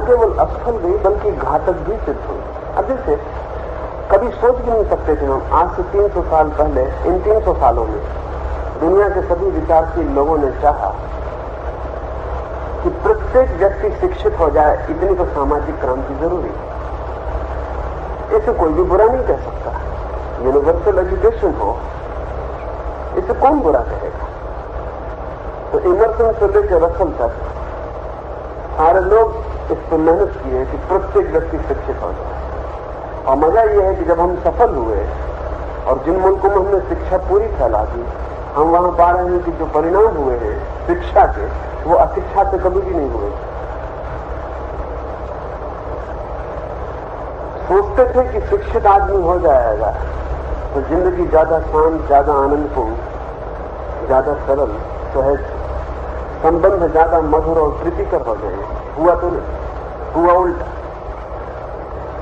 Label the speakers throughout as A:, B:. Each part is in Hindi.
A: केवल असफल गई बल्कि घातक भी सिद्ध हुई। अब जैसे कभी सोच भी नहीं सकते थे हम, आज से 300 साल पहले, इन 300 सालों में दुनिया के सभी विचारशील लोगों ने चाहा कि प्रत्येक व्यक्ति शिक्षित हो जाए, इतनी तो सामाजिक क्रांति जरूरी है। इसे कोई भी बुरा नहीं कह सकता। यूनिवर्सल एजुकेशन हो, इसे कौन बुरा कहेगा? तो इमर्सन से लेकर रसल तक सारे लोग इस पर मेहनत किए कि प्रत्येक व्यक्ति शिक्षित हो जाए। और मजा यह है कि जब हम सफल हुए और जिन मुल्कों में हमने शिक्षा पूरी फैला दी, हम वहां पा रहे हैं कि जो परिणाम हुए हैं शिक्षा के, वो अशिक्षा से कभी भी नहीं हुए। सोचते थे कि शिक्षित आदमी हो जाएगा तो जिंदगी ज्यादा शांत, ज्यादा आनंदपूर्ण, ज्यादा सरल, सहज, संबंध ज्यादा मधुर और प्रीतिकर हो जाएंगे। हुआ तो नहीं, हुआ उल्टा।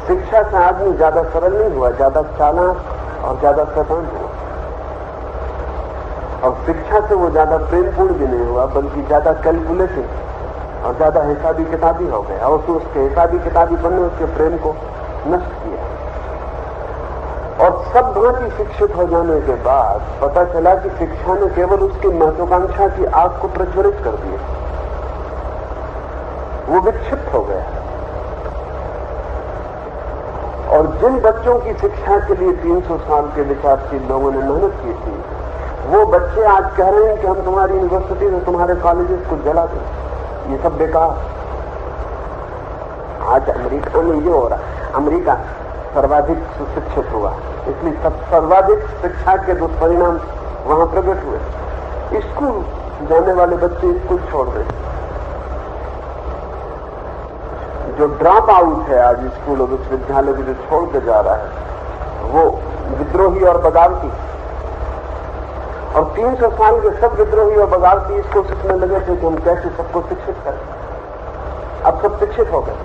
A: शिक्षा से आदमी ज्यादा सरल नहीं हुआ, ज्यादा चालाक और ज्यादा शैतान हुआ। और शिक्षा से वो ज्यादा प्रेमपूर्ण भी नहीं हुआ, बल्कि ज्यादा कैलकुलेटिव और ज्यादा हिसाबी किताबी हो गया। और उसके हिसाबी किताबीपन ने उसके प्रेम को नष्ट किया। और सब भांति शिक्षित हो जाने के बाद पता चला कि शिक्षा ने केवल उसकी महत्वाकांक्षा की आग को प्रज्वलित कर दिया। वो विक्षिप्त हो गया। और जिन बच्चों की शिक्षा के लिए 300 साल के विचारशील लोगों ने मेहनत की थी, वो बच्चे आज कह रहे हैं कि हम तुम्हारी यूनिवर्सिटी और तुम्हारे कॉलेजेस को जला दें, ये सब बेकार। आज अमेरिका में ये हो रहा है, अमेरिका सर्वाधिक सुशिक्षित हुआ, इसलिए सर्वाधिक शिक्षा के दुष्परिणाम वहां प्रकट हुए। स्कूल जाने वाले बच्चे स्कूल छोड़ रहे। जो ड्रॉप आउट है आज स्कूल और विश्वविद्यालय भी जो छोड़ के जा रहा है, वो विद्रोही और बगावती। और 300 साल के सब विद्रोही और बगावती इसको सीखने लगे थे कि हम कैसे सबको शिक्षित करें। अब सब शिक्षित हो गए।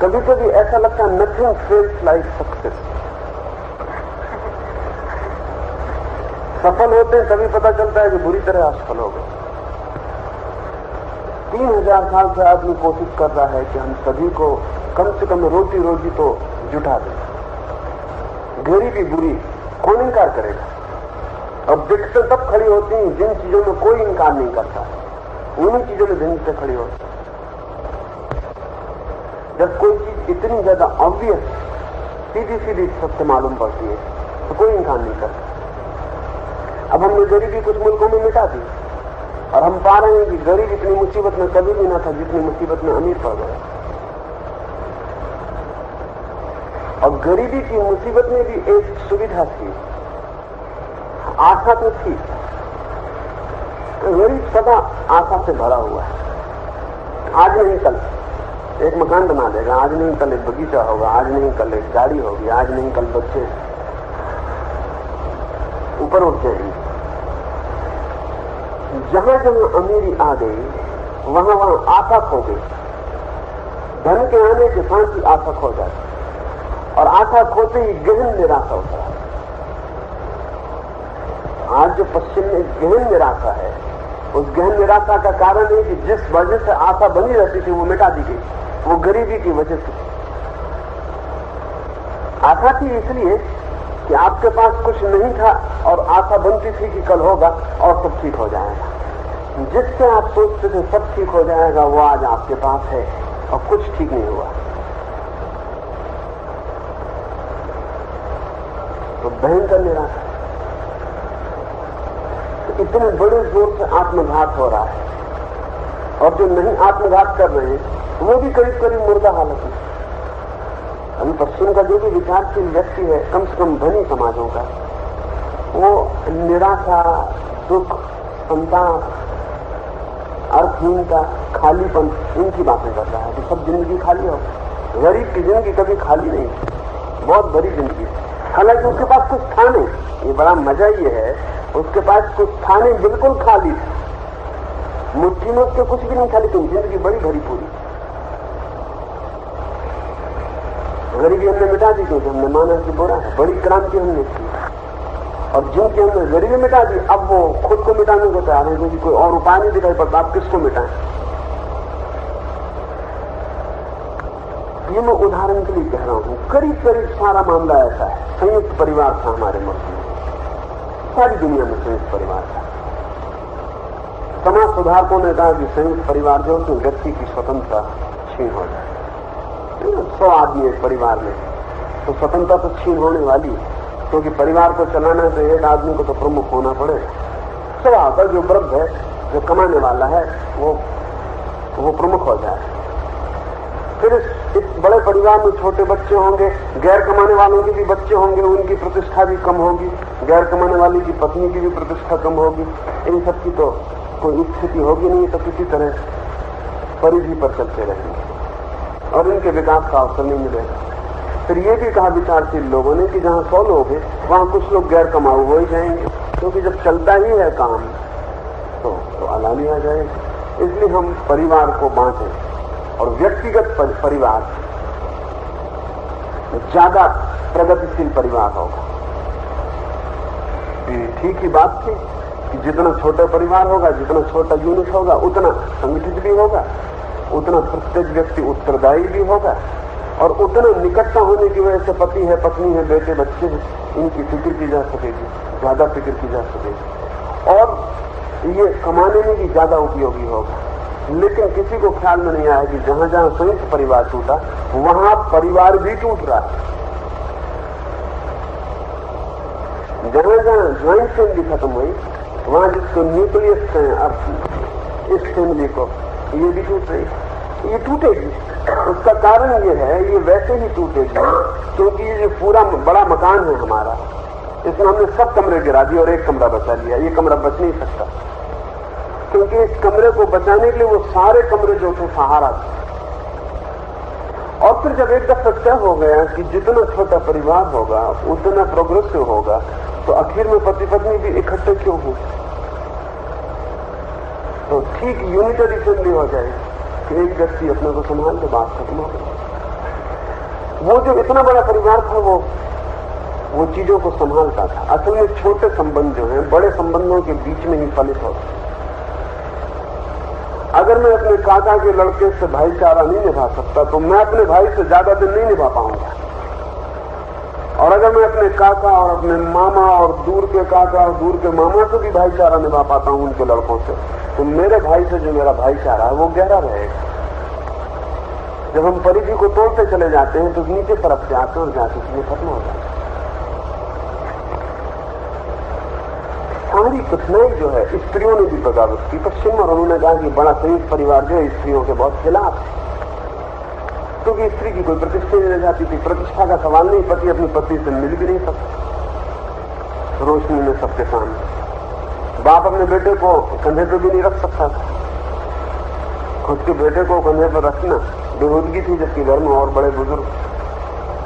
A: कभी कभी ऐसा लगता है नथिंग फेल्स लाइक सक्सेस। सफल होते हैं तभी पता चलता है कि बुरी तरह असफल हो गए। 3000 साल से आदमी कोशिश कर रहा है कि हम सभी को कम से कम रोटी रोजी तो जुटा दें। गरीबी बुरी, कौन इनकार करेगा? और दिक्कतें तब खड़ी होती हैं जिन चीजों में कोई इनकार नहीं करता, उन्हीं चीजों में दिक्कतें खड़ी होती हैं। जब कोई चीज इतनी ज्यादा ऑब्वियस, सीधी सीधी सत्य मालूम पड़ती है तो कोई इनकार नहीं करता। अब हमने गरीबी कुछ मुल्कों में मिटा दी और हम पा रहे हैं कि गरीब इतनी मुसीबत में कभी भी ना था जितनी मुसीबत में अमीर पड़ गया। और गरीबी की मुसीबत में भी एक सुविधा थी, आशा तो थी। गरीब सदा आशा से भरा हुआ है। आज नहीं कल एक मकान बना देगा, आज नहीं कल एक बगीचा होगा, आज नहीं कल एक गाड़ी होगी, आज नहीं कल बच्चे ऊपर उठ जाएंगे। जहां जहां अमीरी आ गई वहां वहां आशा खो गई। धन के आने के साथ ही आशा खो जाती और आशा खोते ही गहन निराशा होता है। आज जो पश्चिम में गहन निराशा है, उस गहन निराशा का कारण है कि जिस वजह से आशा बनी रहती थी वो मिटा दी गई। वो गरीबी की वजह से आशा थी, इसलिए कि आपके पास कुछ नहीं था और आशा बनती थी कि कल होगा और सब ठीक हो जाएगा। जिससे आप सोचते थे सब ठीक हो जाएगा, वो आज आपके पास है और कुछ ठीक नहीं हुआ। तो भयंकर निराशा। तो इतने बड़े जोर से आत्मघात हो रहा है और जो नहीं आत्मघात कर रहे हैं वो भी करीब करीब मुर्दा हालत में। अभी पश्चिम का जो भी विचारशील व्यक्ति है, कम से कम धनी समाजों का, वो निराशा, दुख, संताप, अर्थहीनता, खालीपन, इनकी बातें कर रहा है कि सब जिंदगी खाली हो। गरीब की जिंदगी कभी खाली नहीं, बहुत बड़ी जिंदगी। हालांकि उसके पास कुछ था नहीं, ये बड़ा मजा ये है, उसके पास कुछ था नहीं, बिल्कुल खाली था। मुट्ठी में उसके कुछ भी नहीं था, लेकिन जिंदगी बड़ी भरी पूरी। गरीबी हमने मिटा दी क्योंकि हमने माना कि बुरा है। बड़ी क्रांति हमने की और जिनकी हमने गरीबी मिटा दी, अब वो खुद को मिटाने को तैयार है क्योंकि कोई और उपाय नहीं दिखाई पड़ता। आप किसको मिटाएं? ये मैं उदाहरण के लिए कह रहा हूं। करीब करीब सारा मामला ऐसा है। संयुक्त परिवार था हमारे मुल्क में, सारी दुनिया में संयुक्त परिवार था। समाज सुधारकों ने कहा कि संयुक्त परिवार जो उसमें व्यक्ति की स्वतंत्रता छीन हो जाए। 100 आदमी एक परिवार में, तो स्वतंत्रता तो छीन होने वाली है, क्योंकि परिवार को चलाना है तो एक आदमी को तो प्रमुख होना पड़ेगा। स्वभाव का जो वृद्ध है, जो कमाने वाला है, वो प्रमुख हो जाए। फिर इस बड़े परिवार में छोटे बच्चे होंगे, गैर कमाने वालों के भी बच्चे होंगे, उनकी प्रतिष्ठा भी कम होगी, गैर कमाने वाली की पत्नी की भी प्रतिष्ठा कम होगी। इन सबकी तो कोई स्थिति होगी नहीं, तो किसी तरह परिधि पर चलते रहेंगे और इनके विकास का अवसर नहीं मिलेगा। फिर ये भी कहा विचारशील लोगों ने कि जहां 100 लोग हैं वहां कुछ लोग गैर कमाऊ हो ही जाएंगे, क्योंकि जब चलता ही है काम तो अलानी आ जाएगी। इसलिए हम परिवार को बांटें और व्यक्तिगत परिवार ज्यादा प्रगतिशील परिवार होगा। ठीक ही बात थी कि जितना छोटा परिवार होगा, जितना छोटा यूनिट होगा, उतना संगठित भी होगा, उतना प्रत्येक व्यक्ति उत्तरदायी भी होगा और उतना निकटता होने की वजह से पति है, पत्नी है, बेटे बच्चे हैं, इनकी फिक्र की जा सकेगी, ज्यादा फिक्र की जा सकेगी और ये कमाने में भी ज्यादा उपयोगी होगा। लेकिन किसी को ख्याल में नहीं आया कि जहां जहां संयुक्त परिवार टूटा वहां परिवार भी टूट रहा है। जहां जहां ज्वाइंट फैमिली खत्म हुई वहां जिसको न्यूक्लियस हैं इस फैमिली को, ये भी टूट रही है, ये टूटेगी। उसका कारण ये है, ये वैसे ही टूटेगी क्योंकि ये जो पूरा बड़ा मकान है हमारा, इसमें हमने सब कमरे गिरा दिए और एक कमरा बचा लिया। ये कमरा बच नहीं सकता, क्योंकि इस कमरे को बचाने के लिए वो सारे कमरे जो थे सहारा थे। और फिर जब एक दफा तय हो गया कि जितना छोटा परिवार होगा उतना प्रोग्रेसिव होगा, तो आखिर में पति पत्नी भी इकट्ठे क्यों हो, तो ठीक यूनिटरी फैमिली हो जाएगी कि एक व्यक्ति अपने को संभाल के बात खत्म हो गई। वो जो इतना बड़ा परिवार था वो चीजों को संभालता था। असल में छोटे संबंध जो हैं बड़े संबंधों के बीच में ही फलित होते। अगर मैं अपने काका के लड़के से भाईचारा नहीं निभा सकता तो मैं अपने भाई से ज्यादा दिन नहीं निभा पाऊंगा। और अगर मैं अपने काका और अपने मामा और दूर के काका और दूर के मामा से भी भाईचारा निभा पाता हूं उनके लड़कों से, तो मेरे भाई से जो मेरा भाईचारा है वो गहरा रहेगा। जब हम परिधि को तोड़ते चले जाते हैं तो नीचे तरफ से आते और जाते चीजें खत्म हो जाती। सारी कठिनाई जो है स्त्रियों ने भी बगावत की पश्चिम, और उन्होंने कहा कि बड़ा संयुक्त परिवार जो है स्त्रियों के बहुत खिलाफ है, क्योंकि स्त्री की कोई प्रतिष्ठा नहीं रह जाती थी। प्रतिष्ठा का सवाल नहीं, पति अपनी पत्नी से मिल भी नहीं सकता रोशनी में सबके सामने। बाप अपने बेटे को कंधे पर भी नहीं रख सकता था, खुद के बेटे को कंधे पर रखना बेहूदगी थी, जबकि घर में और बड़े बुजुर्ग,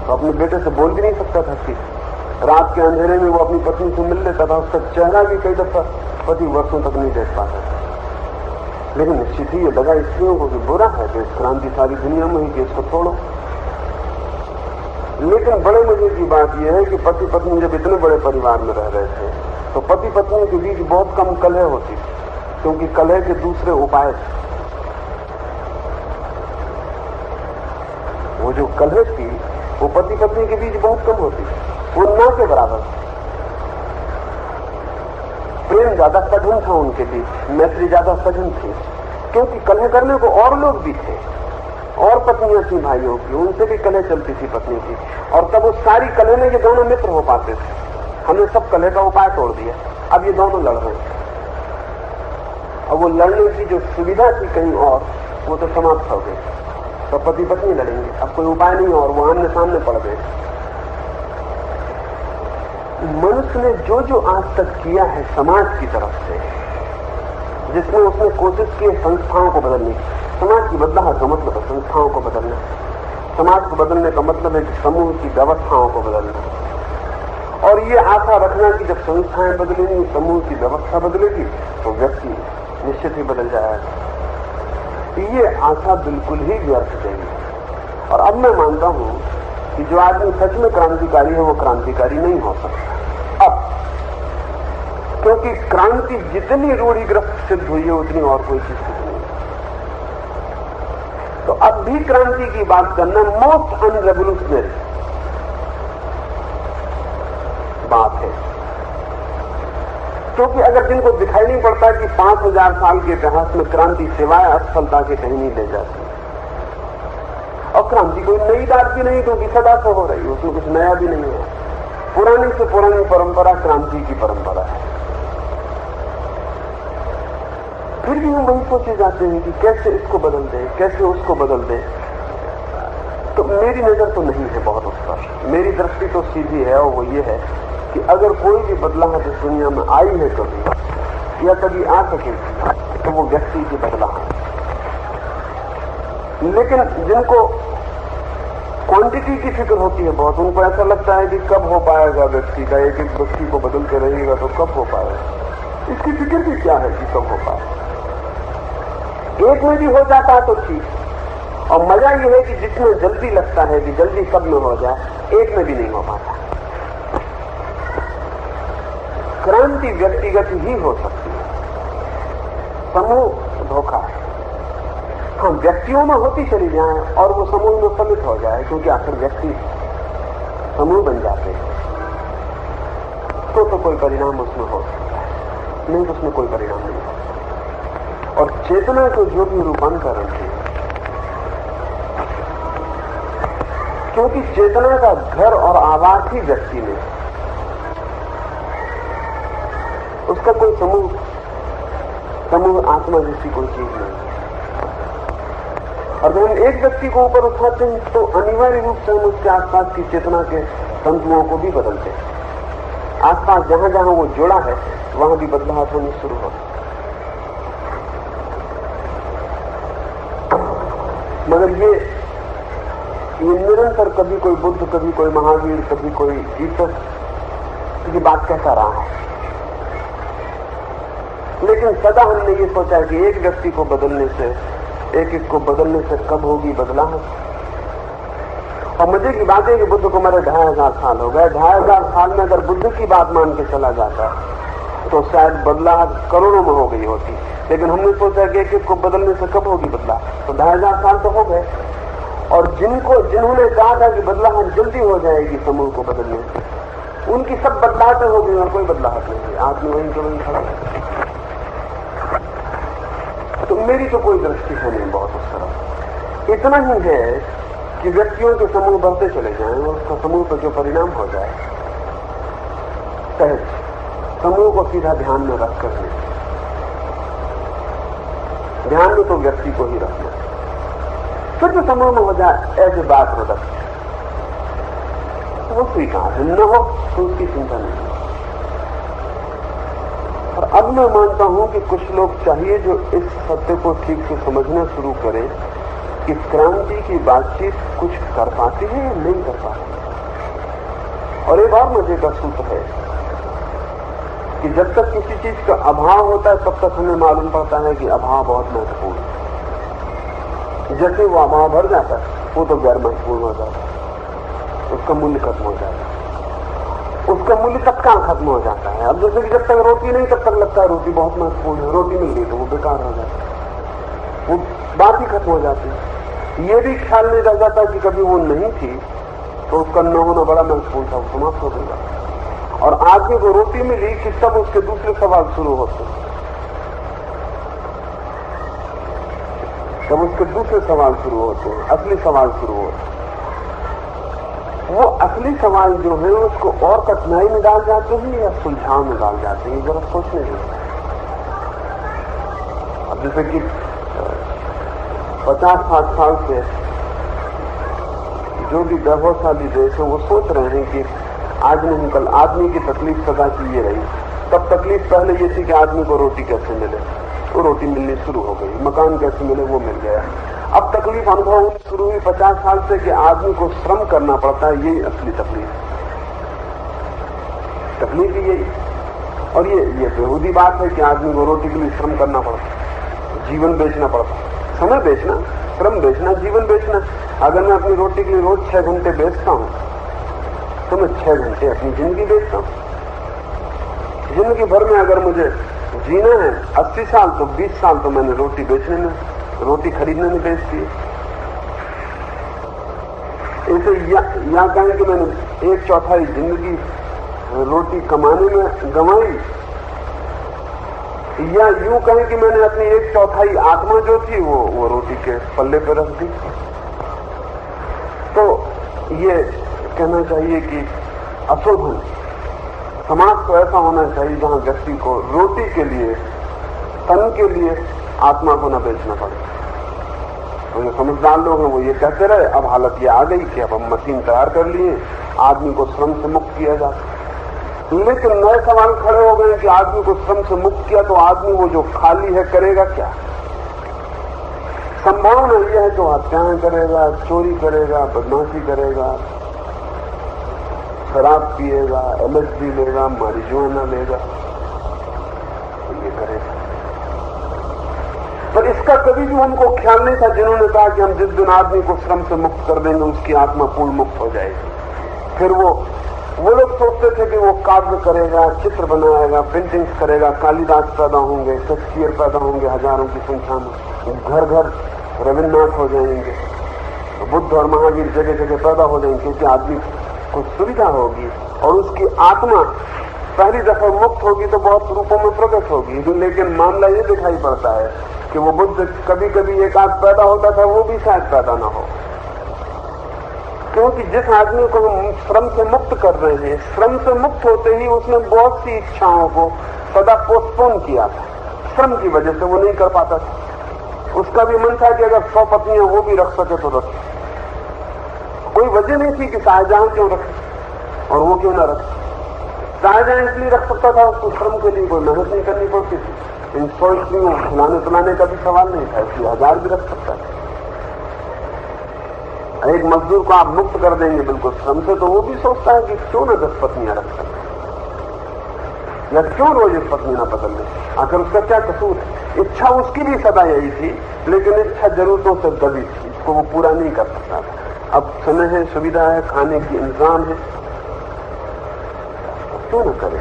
A: तो अपने बेटे से बोल भी नहीं सकता था कि रात के अंधेरे में वो अपनी पत्नी से मिल लेता था। उसका चेहरा भी कई दफा पति वर्षों तक नहीं देख पाता था। लेकिन निश्चित ही ये लगा स्त्रियों को कि बुरा है कि इस क्रांति सारी दुनिया में ही कि इसको छोड़ो। लेकिन बड़े मजे की बात यह है कि पति पत्नी जब इतने बड़े परिवार में रह रहे थे तो पति पत्नी के बीच बहुत कम कलह होती थी, क्योंकि कलह के दूसरे उपाय थे। वो जो कलह थी वो पति पत्नी के बीच बहुत कम होती थी, वो ना के बराबर। प्रेम ज्यादा सघन था उनके बीच, मैत्री ज्यादा सघन थी, क्योंकि कलह करने को और लोग भी थे, और पत्नियां थी भाइयों की, उनसे भी कलह चलती थी पत्नी की। और तब उस सारी कलह में ये दोनों मित्र हो पाते थे। हमने सब कलह का उपाय तोड़ दिया, अब ये दोनों लड़ रहे हैं। अब वो लड़ने की जो सुविधा थी कहीं और, वो तो समाप्त हो गई। तो पति पत्नी लड़ेंगे, अब कोई उपाय नहीं और वो आमने सामने पड़ गए। मनुष्य ने जो जो आज तक किया है समाज की तरफ से, जिसमें उसने कोशिश की संस्थाओं को बदलने की। समाज की बदलाव का मतलब है संस्थाओं को बदलना। समाज को बदलने का मतलब है कि समूह की व्यवस्थाओं को बदलना। और ये आशा रखना कि जब संस्थाएं बदलेंगी, समूह की व्यवस्था बदलेगी, तो व्यक्ति निश्चित ही बदल जाएगा। ये आशा बिल्कुल ही व्यर्थ देगी। और अब मैं मानता हूं कि जो आदमी सच में क्रांतिकारी है वो क्रांतिकारी नहीं हो सकता अब, क्योंकि क्रांति जितनी रूढ़िग्रस्त सिद्ध हुई है उतनी और कोई चीज सिद्ध नहीं। तो अब भी क्रांति की बात करना मोस्ट अनरेवोल्यूशनरी बात है, क्योंकि अगर जिनको दिखाई नहीं पड़ता कि 5000 साल के इतिहास में क्रांति सिवाय असफलता के कहीं नहीं ले जाती, और क्रांति कोई नई बात भी नहीं, क्योंकि सदा से हो रही है, उसमें कुछ नया भी नहीं है। पुरानी से पुरानी परंपरा क्रांति की परंपरा है। फिर भी हम वही सोचे जाते हैं कि कैसे इसको बदल दे, कैसे उसको बदल दे। तो मेरी नजर तो नहीं है बहुत उस पर, मेरी दृष्टि तो सीधी है, और वो ये है कि अगर कोई भी बदलाव इस दुनिया में आई है कभी या कभी आ सकेगी तो वो व्यक्ति की बदलाव है। लेकिन जिनको क्वांटिटी की फिक्र होती है बहुत, उनको ऐसा लगता है कि कब हो पाएगा व्यक्ति का, एक एक व्यक्ति को बदलते रहेगा तो कब हो पाएगा। इसकी फिक्र भी क्या है कि कब हो पाएगा। एक में भी हो जाता है तो ठीक, और मजा ये है कि जितने जल्दी लगता है कि जल्दी कब में हो जाए, एक में भी नहीं हो पाता। क्रांति व्यक्तिगत ही हो सकती है, समूह धोखा है। हाँ, व्यक्तियों में होती चली जाए और वो समूह में फलित हो जाए, क्योंकि आखिर व्यक्ति समूह बन जाते हैं, तो कोई परिणाम उसमें हो सकता है, नहीं तो उसमें कोई परिणाम नहीं हो सकता। और चेतना को जो भी रूपांतरण है, क्योंकि चेतना का घर और आवास ही व्यक्ति में, उसका कोई समूह आत्मा जैसी कोई चीज नहीं है। और जब हम एक व्यक्ति को ऊपर उठाते हैं तो अनिवार्य रूप से हम उसके आसपास की चेतना के तंतुओं को भी बदलते हैं। आसपास जहां जहां वो जुड़ा है वहां भी बदलाव होने शुरू होता है। मगर ये निरंतर कभी कोई बुद्ध, कभी कोई महावीर, कभी कोई जीसस की बात कहता रहा है, लेकिन सदा हमने ये सोचा कि एक व्यक्ति को बदलने से, एक एक को बदलने से कब होगी बदलाव। और मजे की बात है कि बुद्ध को मरे 2500 साल हो गए। 2500 साल में अगर बुद्ध की बात मान के चला जाता तो शायद बदलाव करोड़ों में हो गई होती, लेकिन हमने सोचा कि एक एक को बदलने से कब होगी बदलाव, तो 2500 साल तो हो गए। और जिन्होंने कहा था कि बदलाव जल्दी हो जाएगी समूह को बदलने से, उनकी सब बदलाव हो गई और कोई बदलाव नहीं हुई। आदमी वहीं तो वहीं खड़ा है। तो मेरी तो कोई दृष्टि है नहीं बहुत उस तरह। इतना ही है कि व्यक्तियों के समूह बढ़ते चले जाएं और उसका समूह पर जो परिणाम हो जाए, सहज समूह को सीधा ध्यान में रखकर नहीं, ध्यान में तो व्यक्ति को ही रखना, फिर जो समूह में हो जाए ऐसे बात प्रोडक्ट वो स्वीकार है, न हो तो उसकी चिंता नहीं। और अब मैं मानता हूं कि कुछ लोग चाहिए जो इस सत्य को ठीक से समझना शुरू करें कि क्रांति की बातचीत कुछ कर पाती है या नहीं कर पाती। और एक और मजे का सूत्र है कि जब तक किसी चीज का अभाव होता है तब तक हमें मालूम पड़ता है कि अभाव बहुत महत्वपूर्ण है। जैसे वो अभाव भर जाता है वो तो गैर महत्वपूर्ण हो जाता है, उसका मूल्य खत्म हो जाता है, उसका मूल्य तत्काल खत्म हो जाता है। अब जैसे कि जब तक रोटी नहीं तब तक लगता है रोटी बहुत महत्वपूर्ण है, रोटी मिल गई तो वो बेकार हो जाता है, वो बात ही खत्म हो जाती है। ये भी ख्याल नहीं रह जाता कि कभी वो नहीं थी तो उसका न होना बड़ा महत्वपूर्ण था, वो समाप्त हो गया। और आदमी को रोटी मिली कि तब उसके दूसरे सवाल शुरू होते, तब उसके दूसरे सवाल शुरू होते हैं, असली सवाल शुरू होते हैं। वो असली सवाल जो है उसको और कठिनाई में डाल जाते हैं या सुलझाव में डाल जाते हैं, जरा सोचने दें। अब जैसे कि 50-60 साल से जो भी गर्भशाली देश है वो सोच रहे हैं कि आज नहीं कल आदमी की तकलीफ सदा की ये रही। तब तकलीफ पहले ये थी कि आदमी को रोटी कैसे मिले, तो रोटी मिलनी शुरू हो गई, मकान कैसे मिले वो मिल गया। अब तकलीफ अनुभव होनी शुरू हुई 50 साल से कि आदमी को श्रम करना पड़ता है, यही असली तकलीफ ही यही। और ये बेहूदी बात है कि आदमी को रोटी के लिए श्रम करना पड़ता है, जीवन बेचना पड़ता है, समय बेचना, श्रम बेचना, जीवन बेचना। अगर मैं अपनी रोटी के लिए रोज 6 घंटे बेचता हूं तो मैं 6 घंटे अपनी जिंदगी बेचता हूं। जिंदगी भर में अगर मुझे जीना है 80 साल तो 20 साल तो मैंने रोटी बेचने में, रोटी खरीदने में बेच दी। इसे या कहें कि मैंने 1/4 जिंदगी रोटी कमाने में गंवाई, या यूं कहें कि मैंने अपनी 1/4 आत्मा जो थी वो रोटी के पल्ले पर रख दी। तो ये कहना चाहिए कि अशोभन समाज तो ऐसा होना चाहिए जहां व्यक्ति को रोटी के लिए, तन के लिए आत्मा को न बेचना पड़े। तो जो समझदार लोग हैं वो ये कहते रहे, अब हालत ये आ गई कि अब हम मशीन तैयार कर लिए, आदमी को श्रम से मुक्त किया जाता। लेकिन नए सवाल खड़े हो गए कि आदमी को श्रम से मुक्त किया तो आदमी वो जो खाली है करेगा क्या? संभावना यह है कि हत्याएं करेगा, चोरी करेगा, बदमाशी करेगा, शराब पिएगा, LSD लेगा, मारिजुआना लेगा, तो ये करेगा। पर इसका कभी भी हमको ख्याल नहीं था जिन्होंने कहा कि हम जिस दिन आदमी को श्रम से मुक्त कर देंगे उसकी आत्मा पूर्ण मुक्त हो जाएगी। फिर वो लोग सोचते थे कि वो काव्य करेगा, चित्र बनाएगा, पेंटिंग्स करेगा, कालिदास पैदा होंगे, शेक्सपियर पैदा होंगे हजारों की संख्या में, घर घर रविन्द्रनाथ हो जाएंगे, बुद्ध और महावीर जगह जगह पैदा हो जाएंगे, क्योंकि आदमी को सुविधा होगी और उसकी आत्मा पहली दफा मुक्त होगी तो बहुत रूपों में प्रकट होगी। लेकिन मामला ये दिखाई पड़ता है कि वो बुद्ध कभी कभी एक आध पैदा होता था, वो भी शायद पैदा ना हो, क्योंकि जिस आदमी को हम श्रम से मुक्त कर रहे हैं, श्रम से मुक्त होते ही उसने बहुत सी इच्छाओं को सदा पोस्टपोन किया था। श्रम की वजह से वो नहीं कर पाता था। उसका भी मन था कि अगर 100 पत्नियां वो भी रख सके तो रखे। कोई वजह नहीं थी कि शाहजहां क्यों रखे और वो क्यों ना रखे। शाहजहां इसलिए रख सकता था, उसको श्रम के लिए कोई मेहनत नहीं करनी पड़ती थी। इन 100 स्त्रियों खिलाने पिलाने का भी सवाल नहीं था, इसलिए 1000 भी रख सकता था। एक मजदूर को आप मुक्त कर देंगे बिल्कुल श्रम से, तो वो भी सोचता है कि क्यों ना 10 पत्नियां रख सकते, या क्यों रोज एक पत्नी ना बदल ले, आखिर उसका क्या कसूर है। इच्छा उसकी भी सदा यही थी, लेकिन इच्छा जरूरतों से दबी थी, इसको वो पूरा नहीं कर सकता था। अब समय है, सुविधा है, खाने की इंतजाम है, क्यों न करे।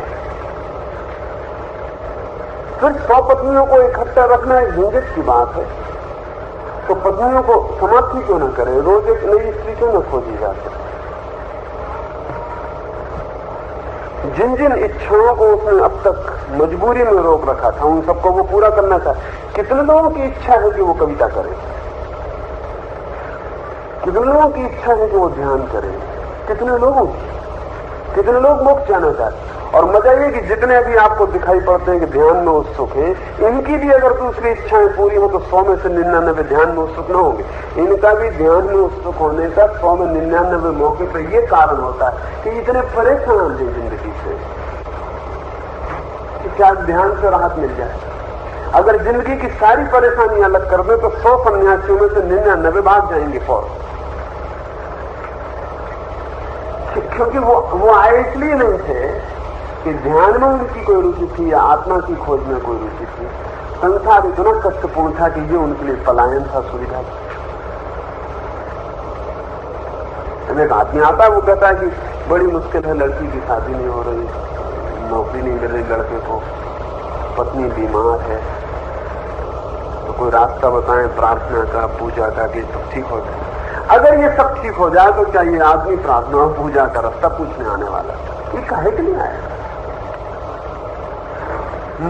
A: फिर 100 पत्नियों को इकट्ठा रखना एक झंझट की बात है, तो पत्नियों को समाप्ति क्यों न करे, रोज एक नई स्त्री क्यों न खोजी जाती। जिन जिन इच्छाओं को उसने अब तक मजबूरी में रोक रखा था, उन सबको वो पूरा करना था। कितने लोगों की इच्छा है कि वो कविता करें, कितने लोगों की इच्छा है कि वो ध्यान करें, कितने लोग मोक्ष जाना चाहते। और मजा ये कि जितने अभी आपको दिखाई पड़ते हैं कि ध्यान में उत्सुक हैं, इनकी भी अगर दूसरी इच्छाएं पूरी हो तो 100 में से 99 ध्यान में उत्सुक न होंगे। इनका भी ध्यान में उत्सुक होने का 100 में 99 मौके पर यह कारण होता है कि इतने परेशान हैं जिंदगी से कि क्या ध्यान से राहत मिल जाए। अगर जिंदगी की सारी परेशानियां अलग कर दे तो 100 सन्यासियों में से 99 भाग जाएंगे फौरन, क्योंकि वो आए इसलिए नहीं थे कि ध्यान में उनकी कोई रुचि थी या आत्मा की खोज में कोई रुचि थी। संसार इतना कष्टपूर्ण था कि ये उनके लिए पलायन था, सुविधा थी। एक आदमी आता है, वो कहता है कि बड़ी मुश्किल है, लड़की की शादी नहीं हो रही, नौकरी नहीं मिल रही लड़के को, पत्नी बीमार है, तो कोई रास्ता बताएं प्रार्थना का, पूजा का, कि सब ठीक हो जाए। अगर ये सब ठीक हो जाए तो क्या ये आदमी प्रार्थना और पूजा का रास्ता पूछने आने वाला, ये काहे के लिए आएगा।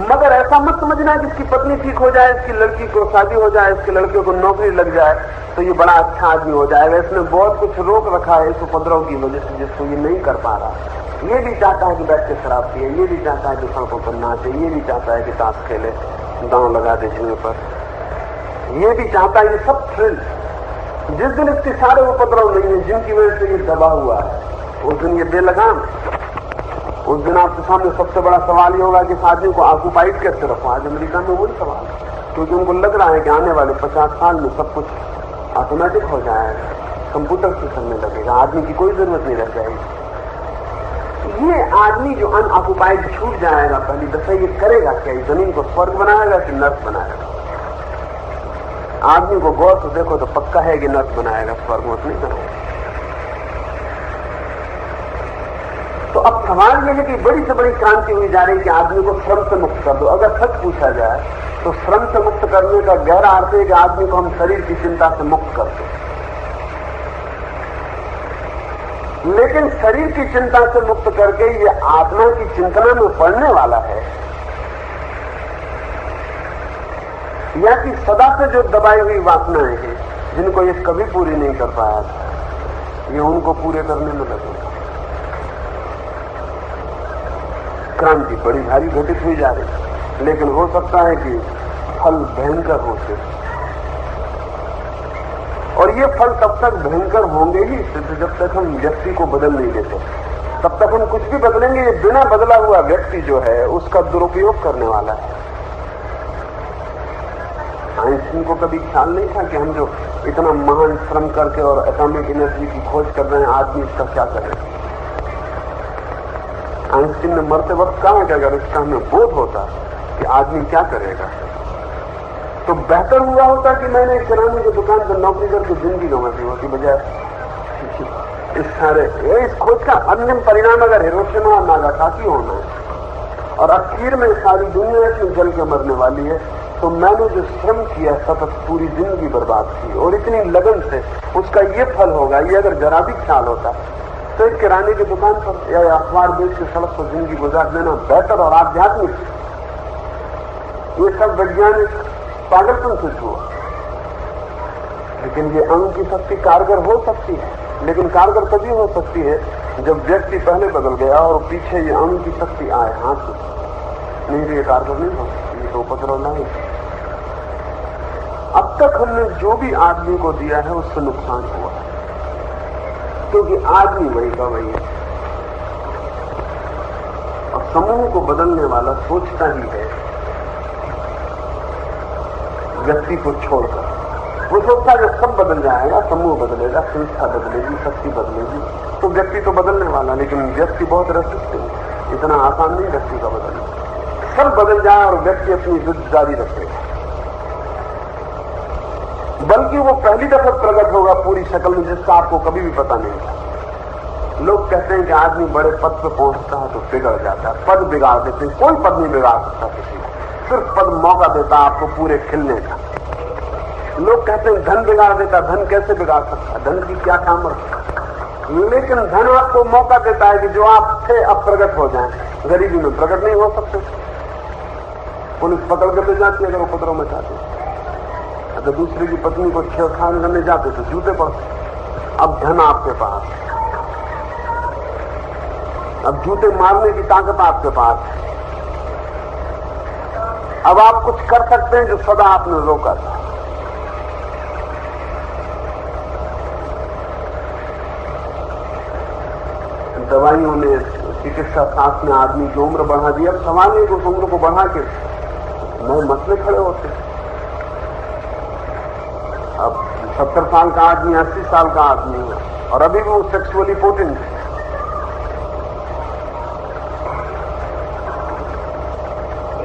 A: मगर ऐसा मत समझना कि इसकी पत्नी ठीक हो जाए, इसकी लड़की को शादी हो जाए, इसके लड़के को नौकरी लग जाए तो ये बड़ा अच्छा आदमी हो जाएगा। इसने बहुत कुछ रोक रखा है इस उपद्रव की वजह से, जिसको ये नहीं कर पा रहा। ये भी चाहता है कि बैठ के शराब पिए, ये भी चाहता है कि सड़कों पर नाचे, ये भी चाहता है कि ताश खेले, दांव लगा दे जुए पर, ये भी चाहता है। ये सब थ्रिल जिस दिन इसके सारे उपद्रव नहीं है, जिनकी वजह से ये दबा हुआ है, उस दिन ये बेलगाम। उस दिन आपके सामने सबसे बड़ा सवाल ये होगा कि इस आदमी को ऑक्युपाइड कैसे रखो। आज अमेरिका में वही सवाल है, क्योंकि उनको लग रहा है कि आने वाले 50 साल में सब कुछ ऑटोमेटिक हो जाएगा, कंप्यूटर से चलने लगेगा, आदमी की कोई जरूरत नहीं रह जाएगी। ये आदमी जो अनऑक्युपाइड छूट जाएगा पहली दफा, ये करेगा क्या, जमीन को स्वर्ग बनाएगा कि नर्क बनाएगा। आदमी को गौर से देखो तो पक्का है कि नर्क बनाएगा, स्वर्ग मत नहीं बनाएगा। तो अब सवाल यह है कि बड़ी से बड़ी क्रांति हुई जा रही है कि आदमी को श्रम से मुक्त कर दो। अगर सच पूछा जाए तो श्रम से मुक्त करने का गहरा अर्थ है कि आदमी को हम शरीर की चिंता से मुक्त कर दो। लेकिन शरीर की चिंता से मुक्त करके ये आत्मा की चिंतना में पड़ने वाला है, या कि सदा से जो दबाई हुई वासनाएं हैं जिनको ये कभी पूरी नहीं कर पाया था, ये उनको पूरे करने में लगेगा। क्रांति बड़ी भारी घटित हुई जा रही, लेकिन हो सकता है कि फल भयंकर होते, और ये फल तब तक भयंकर होंगे ही जब तक हम व्यक्ति को बदल नहीं देते। तब तक हम कुछ भी बदलेंगे, ये बिना बदला हुआ व्यक्ति जो है उसका दुरुपयोग करने वाला है। आइंस्टीन को कभी ख्याल नहीं था कि हम जो इतना महान श्रम करके और एटॉमिक एनर्जी की खोज कर रहे हैं, आदमी इसका क्या करेगा। आइंस्टीन ने मरते वक्त कहा कि अगर इसका हमें बोध होता कि आदमी क्या करेगा, तो बेहतर हुआ होता कि मैंने किराने की दुकान पर नौकरी करके जिंदगी गंवा दी होती, बजाय इस खोज का अंतिम परिणाम अगर हिरोशिमा और नागासाकी होना है और आखिर में सारी दुनिया इतनी जल के मरने वाली है, तो मैंने जो श्रम किया सतत पूरी जिंदगी बर्बाद की और इतनी लगन से उसका ये फल होगा, ये अगर जरा भी ख्याल होता तो एक किराने की दुकान पर या अखबार बेच के सड़क पर जिंदगी गुजार देना बेहतर और आध्यात्मिक। ये सब वैज्ञानिक पागलपन सिद्ध हुआ। लेकिन ये अणु की शक्ति कारगर हो सकती है, लेकिन कारगर तभी हो सकती है जब व्यक्ति पहले बदल गया और पीछे ये अणु की शक्ति आए हाथ में, नहीं तो ये कारगर नहीं हो सकती, ये तो उपद्रव नहीं। अब तक हमने जो भी आदमी को दिया है उससे नुकसान हुआ है, क्योंकि आदमी वही का वही है और समूह को बदलने वाला सोचता ही है व्यक्ति को छोड़कर। वो सोचता है सब बदल जाएगा, समूह बदलेगा, संस्था बदलेगी, शक्ति बदलेगी, तो व्यक्ति तो बदलने वाला, लेकिन व्यक्ति बहुत रेसिस्टेंट है, इतना आसान नहीं व्यक्ति का बदलना। सब बदल जाए और व्यक्ति अपनी जिद जारी रखेगा, बल्कि वो पहली दफा प्रकट होगा पूरी शक्ल में जिसका आपको कभी भी पता नहीं था। लोग कहते हैं कि आदमी बड़े पद पे पहुंचता है तो बिगड़ जाता है, पद बिगाड़ देते हैं। कोई पद नहीं बिगाड़ सकता किसी को, सिर्फ पद मौका देता है आपको पूरे खिलने का। लोग कहते हैं धन बिगाड़ देता, धन कैसे बिगाड़ सकता है, धन की क्या सामर्थ्य। लेकिन धन आपको मौका देता है कि जो आप थे अब प्रकट हो जाएं। गरीबी में प्रकट नहीं हो सकते, पुलिस पकड़ कर ले जाती है अगर उपद्रव में चाहते। अगर दूसरे की पत्नी को छेड़छाड़ करने जाते तो जूते पड़ते। अब धन आपके पास, अब जूते मारने की ताकत आपके पास है। अब आप कुछ कर सकते हैं जो सदा आपने रोका था। दवाइयों ने, चिकित्सा शास्त्र ने आदमी की उम्र बढ़ा दी। अब सवाल है कि उस उम्र को बढ़ा के नए मसले खड़े होते। अब 70 साल का आदमी 80 साल का आदमी है और अभी भी वो सेक्सुअली पोटेंट है।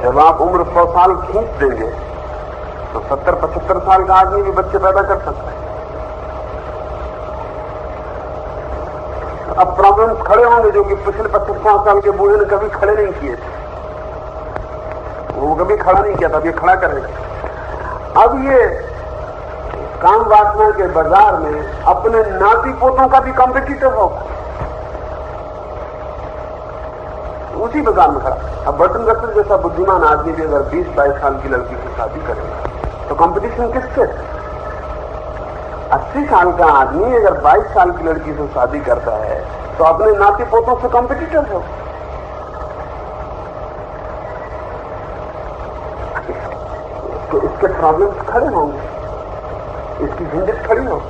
A: जब आप उम्र 100 साल खींच देंगे तो 70-75 साल का आदमी भी बच्चे पैदा कर सकता है। अब प्रॉब्लम्स खड़े होंगे जो कि पिछले 25 साल के बूढ़े ने कभी खड़े नहीं किए थे। वो कभी खड़ा नहीं किया था, अब ये खड़ा करेगा। अब ये काम वासना के बाजार में अपने नाती पोतों का भी कॉम्पिटिटर होगा, उसी बाजार में खड़ा। अब बर्टन रसल जैसा बुद्धिमान आदमी भी अगर 20-22 साल की लड़की से शादी करेगा तो कंपटीशन किससे? 80 साल का आदमी अगर 22 साल की लड़की से शादी करता है तो अपने नाती पोतों से कॉम्पिटिटर हो। तो इसके प्रॉब्लम्स खड़े होंगे, इसकी झंझट खड़ी हो।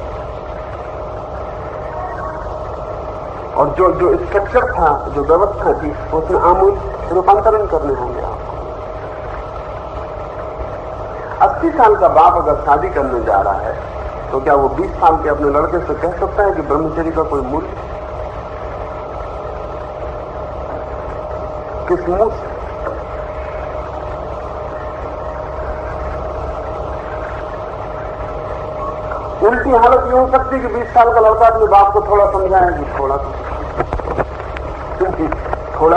A: और जो स्ट्रक्चर था, जो व्यवस्था थी, उसमें आमूल रूपांतरण करने होंगे आपको। 80 साल का बाप अगर शादी करने जा रहा है तो क्या वो 20 साल के अपने लड़के से कह सकता है कि ब्रह्मचर्य का कोई मूल्य? किस मुंह से? उल्टी हालत ये हो सकती है कि 20 साल का लड़का अपने बाप को थोड़ा समझाए कि थोड़ा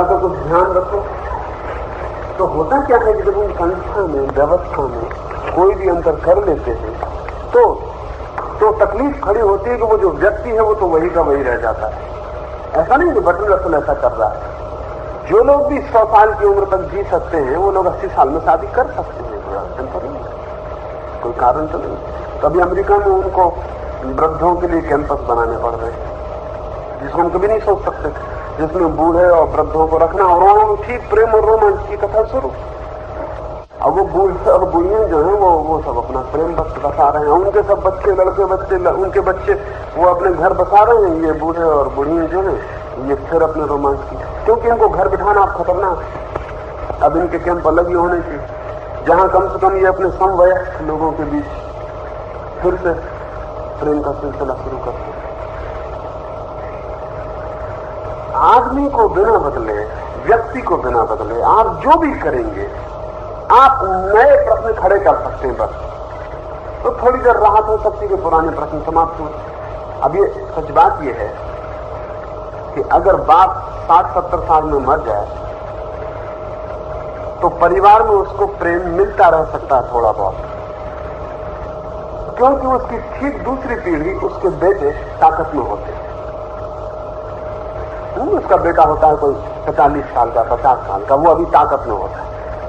A: तो कुछ ध्यान रखो। तो होता क्या है कि जब हम संस्था में, व्यवस्था में कोई भी अंतर कर लेते हैं तो तकलीफ खड़ी होती है कि वो जो व्यक्ति है वो तो वही का वही रह जाता है। ऐसा नहीं कि बटन रसल ऐसा कर रहा है। जो लोग भी 100 साल की उम्र तक जी सकते हैं वो लोग 80 साल में शादी कर सकते हैं। तो नहीं, कोई कारण तो नहीं। कभी अमेरिका में उनको वृद्धों के लिए कैंपस बनाने पड़ रहे हैं जिसको हम कभी नहीं सोच सकते, जिसमें बूढ़े और वृद्धों को रखना और वहां ठीक प्रेम और रोमांस की कथा शुरू। अब वो बूढ़े और बुढ़ियां जो है वो सब अपना प्रेम बसा रहे हैं, उनके सब बच्चे, लड़के बच्चे, उनके बच्चे वो अपने घर बसा रहे हैं। ये बूढ़े और बुढ़ियां जो है ये फिर अपने रोमांस की, क्योंकि इनको घर बिठाना अब खतरनाक। अब इनके कैंप अलग ही होने चाहिए जहां कम से कम ये अपने समवयस्क लोगों के बीच फिर से प्रेम का सिलसिला शुरू करते हैं। आदमी को बिना बदले, व्यक्ति को बिना बदले आप जो भी करेंगे आप नए प्रश्न खड़े कर सकते हैं। बस तो थोड़ी देर राहत हो सकती है कि पुराने प्रश्न समाप्त हो। अब ये सच बात यह है कि अगर बाप 60-70 साल में मर जाए तो परिवार में उसको प्रेम मिलता रह सकता है थोड़ा बहुत, क्योंकि उसकी ठीक दूसरी पीढ़ी उसके बेटे ताकत में होते हैं। उसका बेटा होता है कोई 45 साल का, 50 साल का, वो अभी ताकत में होता है।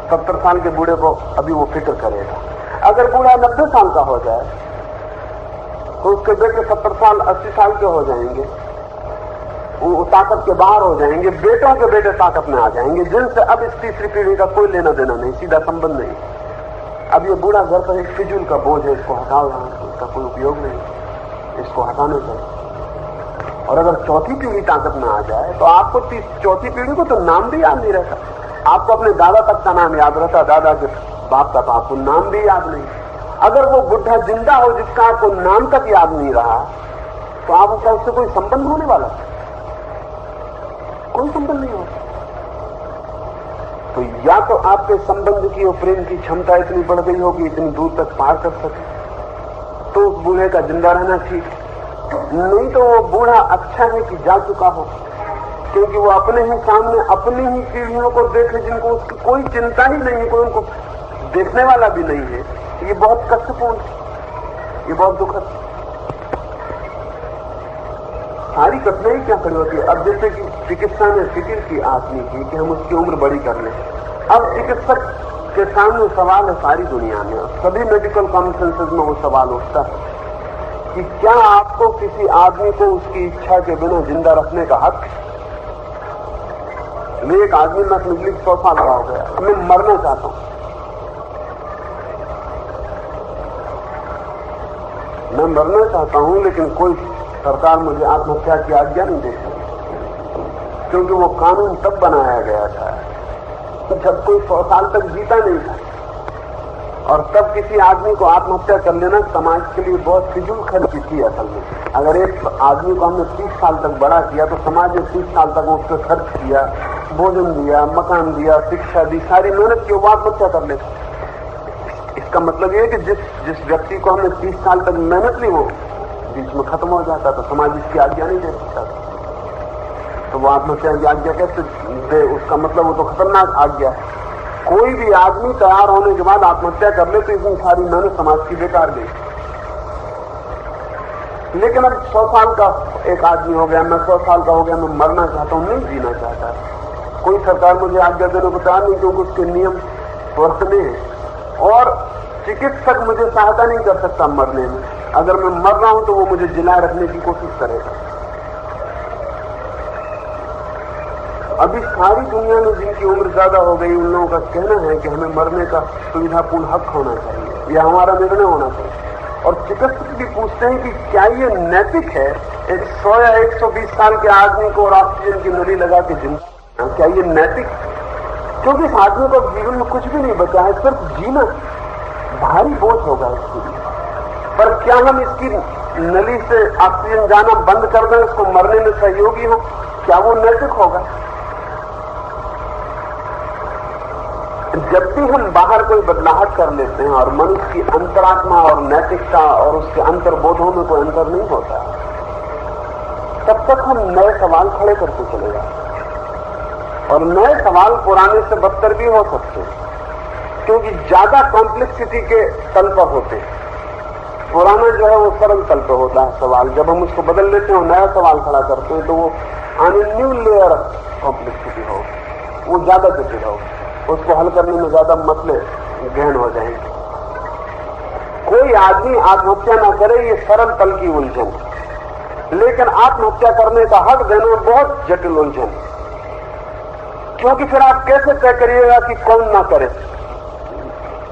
A: 70 साल के बूढ़े को अभी वो फिक्र करेगा। अगर बूढ़ा 90 साल का हो जाए तो उसके बेटे 70 साल 80 साल के हो जाएंगे, वो ताकत के बाहर हो जाएंगे। बेटों के बेटे ताकत में आ जाएंगे जिनसे अब इस तीसरी पीढ़ी का कोई लेना देना नहीं, सीधा संबंध नहीं। अब ये बूढ़ा घर पर एक फिजूल का बोझ है, इसको हटाओ, इसका कोई उपयोग नहीं, इसको हटाना चाहिए। और अगर चौथी पीढ़ी ताकत में आ जाए तो आपको चौथी पीढ़ी को तो नाम भी याद नहीं रहता। आपको अपने दादा तक का नाम याद रहता, दादा के बाप का, तो आपको नाम भी याद नहीं। अगर वो बुढ़ा जिंदा हो जिसका आपको नाम तक याद नहीं रहा तो आपका उससे कोई संबंध होने वाला, कोई संबंध नहीं होता। तो या तो आपके संबंध की और प्रेम की क्षमता इतनी बढ़ गई हो कि इतनी दूर तक पार कर सके तो उस बूढ़े का जिंदा रहना ठीक, नहीं तो वो बूढ़ा अच्छा है कि जा चुका हो, क्योंकि वो अपने ही सामने अपनी ही पीढ़ियों को देखे जिनको उसकी कोई चिंता ही नहीं है, कोई उनको देखने वाला भी नहीं है। ये बहुत कष्टपूर्ण, ये बहुत दुखद। सारी कठिनाई क्या खड़ी होती है। अब जैसे कि चिकित्सा ने फिक्र की आदमी की कि हम उसकी उम्र बड़ी कर लें, अब चिकित्सक के सामने सवाल है सारी दुनिया में, सभी मेडिकल कॉन्फ्रेंसेस में वो सवाल उठता है कि क्या आपको किसी आदमी को उसकी इच्छा के बिना जिंदा रखने का हक? मैं एक आदमी मैं समझ 100 साल का हो गया, मैं मरना चाहता हूं, मैं मरना चाहता हूं, लेकिन कोई सरकार मुझे आत्महत्या की आज्ञा नहीं देती, क्योंकि वो कानून तब बनाया गया था जब कोई 100 साल तक जीता नहीं था, और तब किसी आदमी को आत्महत्या कर लेना समाज के लिए बहुत फिजूल खर्ची थी। असल में अगर एक आदमी को हमने 30 साल तक बड़ा किया तो समाज ने 30 साल तक उसको खर्च किया, भोजन दिया, मकान दिया, शिक्षा दी, सारी मेहनत की, वो आत्महत्या कर लेता। इसका मतलब ये है कि जिस व्यक्ति को हमने 30 साल तक मेहनत ली वो बीच में खत्म हो जाता तो समाज इसकी आज्ञा नहीं दे सकता, तो वो आत्महत्या की आज्ञा कैसे दे? उसका मतलब वो तो खतरनाक आज्ञा है। कोई भी आदमी तैयार होने के बाद आत्महत्या कर ले तो इतनी सारी मेहनत समाज की बेकार गई। लेकिन अब 100 साल का एक आदमी हो गया, मैं 100 साल का हो गया, मैं मरना चाहता हूं, नहीं जीना चाहता, कोई सरकार मुझे आज्ञा देने को तैयार नहीं, क्योंकि उसके नियम पुराने हैं और चिकित्सक मुझे सहायता नहीं कर सकता मरने में। अगर मैं मर रहा हूं तो वो मुझे जिलाए रखने की कोशिश करेगा। अभी सारी दुनिया में जिनकी उम्र ज्यादा हो गई उन लोगों का कहना है कि हमें मरने का सुविधापूर्ण हक होना चाहिए, यह हमारा निर्णय होना चाहिए। और चिकित्सक भी पूछते हैं कि क्या ये नैतिक है 100 या 120 साल के आदमी को और ऑक्सीजन की नली लगा के जिंदा, क्या ये नैतिक? क्योंकि इस आदमी को जीवन में कुछ भी नहीं बचा है, सिर्फ जीना भारी बोझ होगा इसके लिए। पर क्या हम इसकी नली से ऑक्सीजन जाना बंद कर दें, इसको मरने में सहयोगी हो, क्या वो नैतिक होगा? जब भी हम बाहर कोई बदलाहट कर लेते हैं और मनुष्य की अंतरात्मा और नैतिकता और उसके अंतर्बोधों में कोई अंतर नहीं होता, तब तक हम नए सवाल खड़े करते चले जाते और नए सवाल पुराने से बदतर भी हो सकते हैं, क्योंकि ज्यादा कॉम्प्लेक्सिटी के तल पर होते हैं। पुराना जो है वो सरल तल पे होता है सवाल। जब हम उसको बदल लेते हैं, नया सवाल खड़ा करते हैं, तो वो on a new layer of complexity हो, वो ज्यादा जटिल हो, उसको हल करने में ज्यादा मसले गहन हो जाएंगे। कोई आदमी आत्महत्या ना करे, ये सरल तल की उलझन, लेकिन आत्महत्या करने का हक देना बहुत जटिल उलझन, क्योंकि फिर आप कैसे तय करिएगा कि कौन ना करे।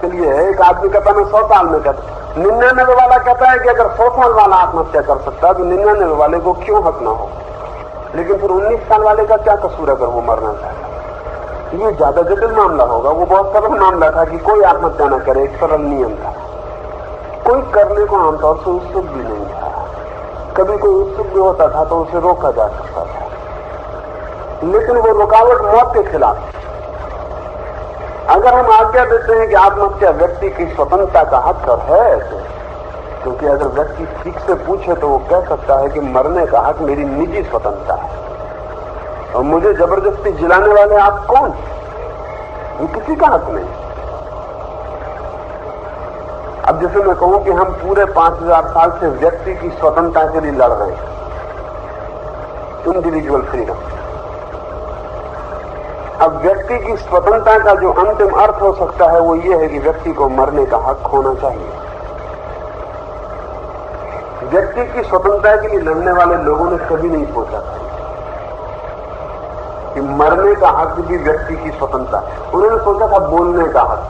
A: चलिए, एक आदमी कहता मैं 100 साल में कहता, 99 वाला कहता है कि अगर 100 साल वाला आत्महत्या कर सकता है तो 99 वाले को क्यों हक ना हो, लेकिन फिर 19 साल वाले का क्या कसूर अगर वो मरना चाहता। ये ज्यादा जटिल मामला होगा। वो बहुत सरल मामला था कि कोई आत्महत्या न करे, एक सरल नियम था। कोई करने को आमतौर से उत्सुक भी नहीं था, कभी कोई उत्सुक भी होता था तो उसे रोका जा सकता था, लेकिन वो रुकावट मौत के खिलाफ। अगर हम आज्ञा देते हैं कि आत्महत्या व्यक्ति की स्वतंत्रता का हक है ऐसे, क्योंकि अगर व्यक्ति ठीक से पूछे तो वो कह सकता है कि मरने का हक मेरी निजी स्वतंत्रता है, और मुझे जबरदस्ती जिलाने वाले आप कौन? ये किसी का हक नहीं। अब जैसे मैं कहूं कि हम पूरे 5000 साल से व्यक्ति की स्वतंत्रता के लिए लड़ रहे हैं, इंडिविजुअल फ्रीडम। अब व्यक्ति की स्वतंत्रता का जो अंतिम अर्थ हो सकता है वो ये है कि व्यक्ति को मरने का हक होना चाहिए। व्यक्ति की स्वतंत्रता के लिए लड़ने वाले लोगों ने कभी नहीं सोचा कि मरने का हक भी व्यक्ति की स्वतंत्रता। उन्होंने सोचा था बोलने का हक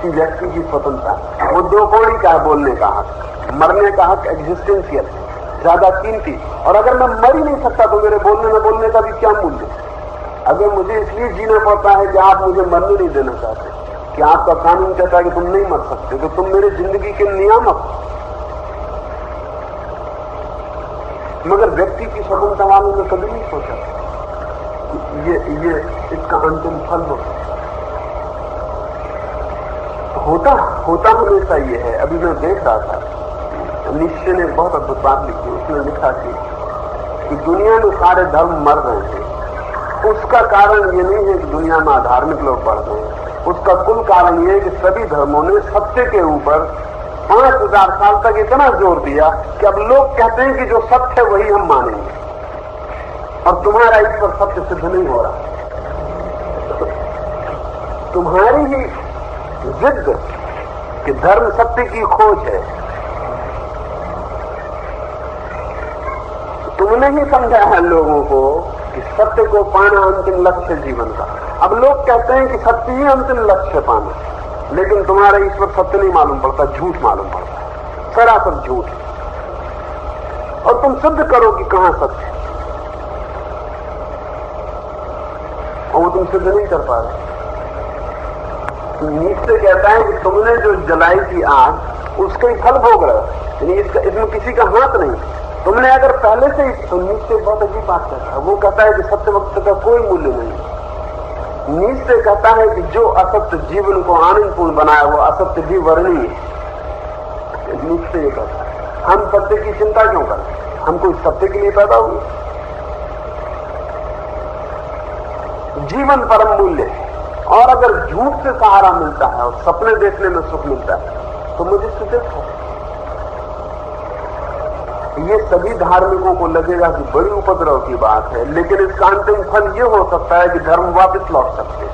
A: कि व्यक्ति की स्वतंत्रता, वो दो कौड़ी का है बोलने का हक। मरने का हक एग्जिस्टेंशियल, ज्यादा कीमती, और अगर मैं मर ही नहीं सकता तो मेरे बोलने का भी क्या मूल्य? अगर मुझे इसलिए जीना पड़ता है कि आप मुझे मरने नहीं देना चाहते, कि आपका कानून कहता है कि तुम नहीं मर सकते, तो तुम मेरे जिंदगी के नियामक हो। मगर व्यक्ति की स्वतंत्रता वालों ने कभी नहीं सोचा ये इसका अंतिम फल होता हमेशा ये है। अभी मैं देख रहा था, नीत्शे ने बहुत अद्भुत बात लिखी। उसने लिखा कि दुनिया में सारे धर्म मर रहे हैं, उसका कारण ये नहीं है कि दुनिया में अधार्मिक लोग बढ़ गए हैं, उसका कुल कारण ये है कि सभी धर्मों ने सत्य के ऊपर 5000 साल तक इतना जोर दिया कि अब लोग कहते हैं कि जो सत्य है वही हम मानेंगे, और तुम्हारा इस पर सत्य सिद्ध नहीं हो रहा। तुम्हारी ही जिद कि धर्म सत्य की खोज है, तुमने ही समझाया है लोगों को कि सत्य को पाना अंतिम लक्ष्य जीवन का। अब लोग कहते हैं कि सत्य ही अंतिम लक्ष्य पाना, लेकिन तुम्हारा ईश्वर सत्य नहीं मालूम पड़ता, झूठ मालूम पड़ता है, सरासर झूठ। और तुम सिद्ध करो कि कहां सत्य, और वो तुम सिद्ध नहीं कर पा रहे। नीचे कहता है कि तुमने जो जलाई थी आग, उसके ही फल भोग रहे हो, यानी इसमें किसी का हाथ नहीं। तुमने अगर पहले से ही, तो नीचे बहुत अजीब बात कहता है, वो कहता है कि सत्य वक्त का कोई मूल्य नहीं। नीचे कहता है कि जो असत्य जीवन को आनंदपूर्ण बनाए वो असत्य भी वर्णनीय है। नीचे ये कहता है हम सत्य की चिंता क्यों करें, हम कोई सत्य के लिए पैदा हुए। जीवन परम मूल्य है, और अगर झूठ से सहारा मिलता है और सपने देखने में सुख मिलता है तो मुझे से देखो। ये सभी धार्मिकों को लगेगा कि बड़ी उपद्रव की बात है, लेकिन इसका अंतिम फल ये हो सकता है कि धर्म वापस लौट सकते हैं।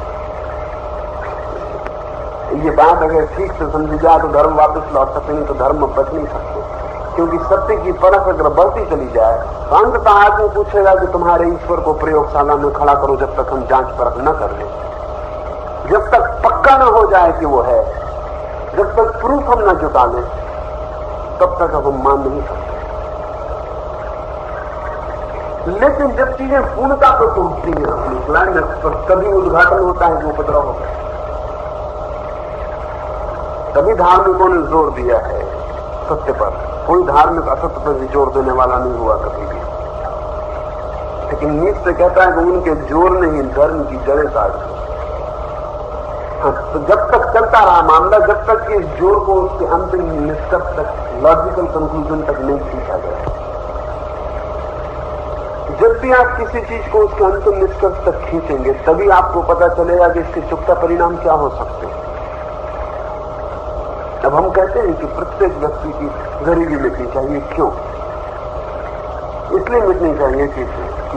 A: ये बात अगर ठीक से समझी जाए तो धर्म वापस लौट सकते नहीं, तो धर्म बच नहीं सकते, क्योंकि सत्य की परख अगर बढ़ती चली जाए तो अंततः आदमी पूछेगा कि तुम्हारे ईश्वर को प्रयोगशाला में खड़ा करो, जब तक हम जांच परख न कर लें, जब तक पक्का न हो जाए कि वो है, जब तक प्रूफ हम न जुटा लें, तब तक अब हम मान नहीं सकते। लेकिन जब चीजें पूर्णता पर पहुंचती है अपनी क्लाइमेक्स पर, तभी उद्घाटन होता है जो उपद्रव होता है। तभी धार्मिकों ने जोर दिया है सत्य पर, कोई धार्मिक असत्य पर भी जोर देने वाला नहीं हुआ कभी भी। लेकिन नीत्शे कहता है कि उनके जोर ने ही धर्म की जड़ें काट दी। तो जब तक चलता रहा मामला, जब तक कि इस जोर को उसके अंतिम निष्कर्ष तक, लॉजिकल कंक्लूजन तक नहीं खींचा गया। जब भी आप किसी चीज को उसके अंतिम निष्कर्ष तक खींचेंगे, तभी आपको पता चलेगा कि इसके चुपता परिणाम क्या हो सकते हैं। अब हम कहते हैं कि प्रत्येक व्यक्ति की गरीबी मिटनी चाहिए। क्यों? इसलिए मिटनी चाहिए कि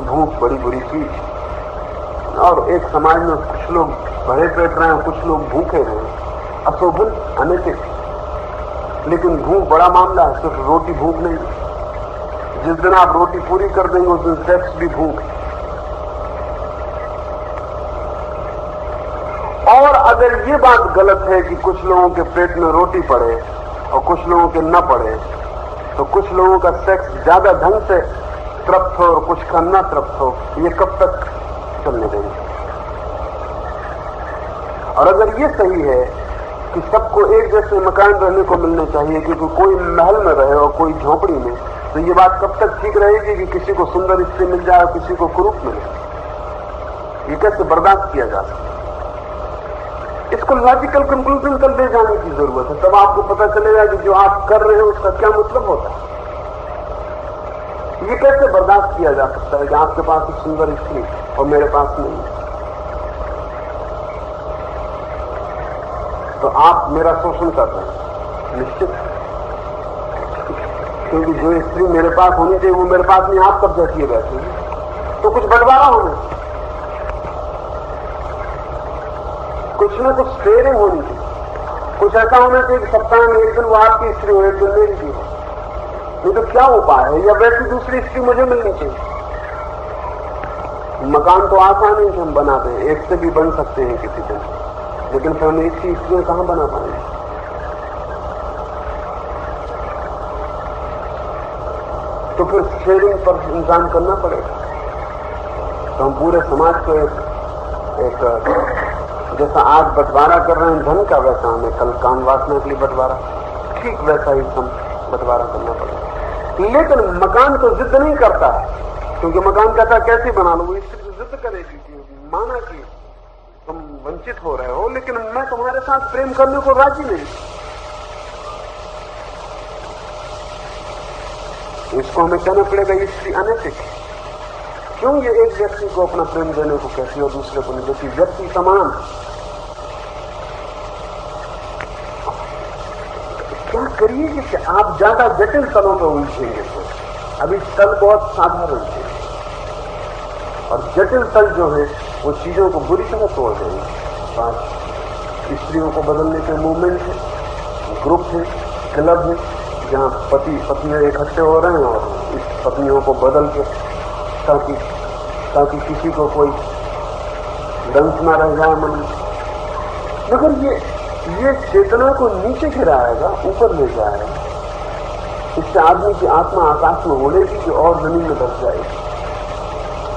A: भूख बड़ी बुरी चीज, और एक समाज में कुछ लोग भरे पेट रहे हैं, कुछ लोग भूखे रहे, अशोभन, अनैतिक। लेकिन भूख बड़ा मामला है, सिर्फ रोटी भूख नहीं। जिस दिन आप रोटी पूरी कर देंगे उस दिन सेक्स भी भूख है। और अगर ये बात गलत है कि कुछ लोगों के पेट में रोटी पड़े और कुछ लोगों के न पड़े, तो कुछ लोगों का सेक्स ज्यादा ढंग से तृप्त हो और कुछ का न तृप्त हो, ये कब तक चलने देंगे? और अगर ये सही है कि सबको एक जैसे मकान रहने को मिलने चाहिए, क्योंकि कोई महल में रहे और कोई झोपड़ी में, तो ये बात कब तक ठीक रहेगी कि किसी को सुंदर स्त्री मिल जाए और किसी को कुरूप मिले? ये कैसे बर्दाश्त किया जा सकता? इसको लॉजिकल कंक्लूजन तक ले जाने की जरूरत है, तब आपको पता चलेगा कि जो आप कर रहे हैं उसका क्या मतलब होता है। ये कैसे बर्दाश्त किया जा सकता है कि आपके पास एक सुंदर स्त्री और मेरे पास नहीं? तो आप मेरा शोषण कर रहे हैं, निश्चित, क्योंकि जो स्त्री मेरे पास होनी चाहिए वो मेरे पास नहीं, आप कब्जा किए बैठे हैं। तो कुछ बंटवारा होना, कुछ ना कुछ शेयरिंग होनी चाहिए, कुछ ऐसा होना चाहिए कि सप्ताह में एक दिन वो आपकी स्त्री हो, एक दिन मेरी भी हो। नहीं तो क्या उपाय है? या वैसी दूसरी स्त्री मुझे मिलनी चाहिए। मकान तो आसान है कि हम बनाते हैं, एक से भी बन सकते हैं किसी दिन, लेकिन फिर हम एक ही स्त्री कहां बना पाएंगे? तो फिर शेयरिंग पर इंतजाम करना पड़ेगा। तो हम पूरे समाज को एक जैसा आज बंटवारा कर रहे हैं धन का, वैसा हमें कल काम वासना के लिए बंटवारा, ठीक वैसा ही हम बंटवारा करना पड़ेगा। लेकिन मकान तो जिद नहीं करता है, क्योंकि मकान कहता है कैसे बना लो। वो स्त्री जिद करेगी कि माना कि तुम वंचित हो रहे हो, लेकिन मैं तुम्हारे साथ प्रेम करने को राजी नहीं। इसको हमें कहना पड़ेगा ये स्त्री अनैतिक है। क्यों ये एक व्यक्ति को अपना प्रेम देने को कहती है और दूसरे को नहीं देती? व्यक्ति समान। क्या करिए कि आप ज्यादा जटिल तलों पर उलझेंगे। तो अभी तल बहुत साधारण है, और जटिल तल जो है वो चीजों को बुरी तरह तोड़ देंगे। आज स्त्रियों को बदलने के मूवमेंट है, ग्रुप है, क्लब है, जहां पति पत्नियां इकट्ठे हो रहे हैं और इस पत्नियों को बदल के ताकि किसी को कोई दंश ना रह जाए मन में। मगर ये चेतना को नीचे गिराएगा, ऊपर ले जाएगा। इससे आदमी की आत्मा आकाश में उड़ेगी कि और जमीन में दब जाएगी।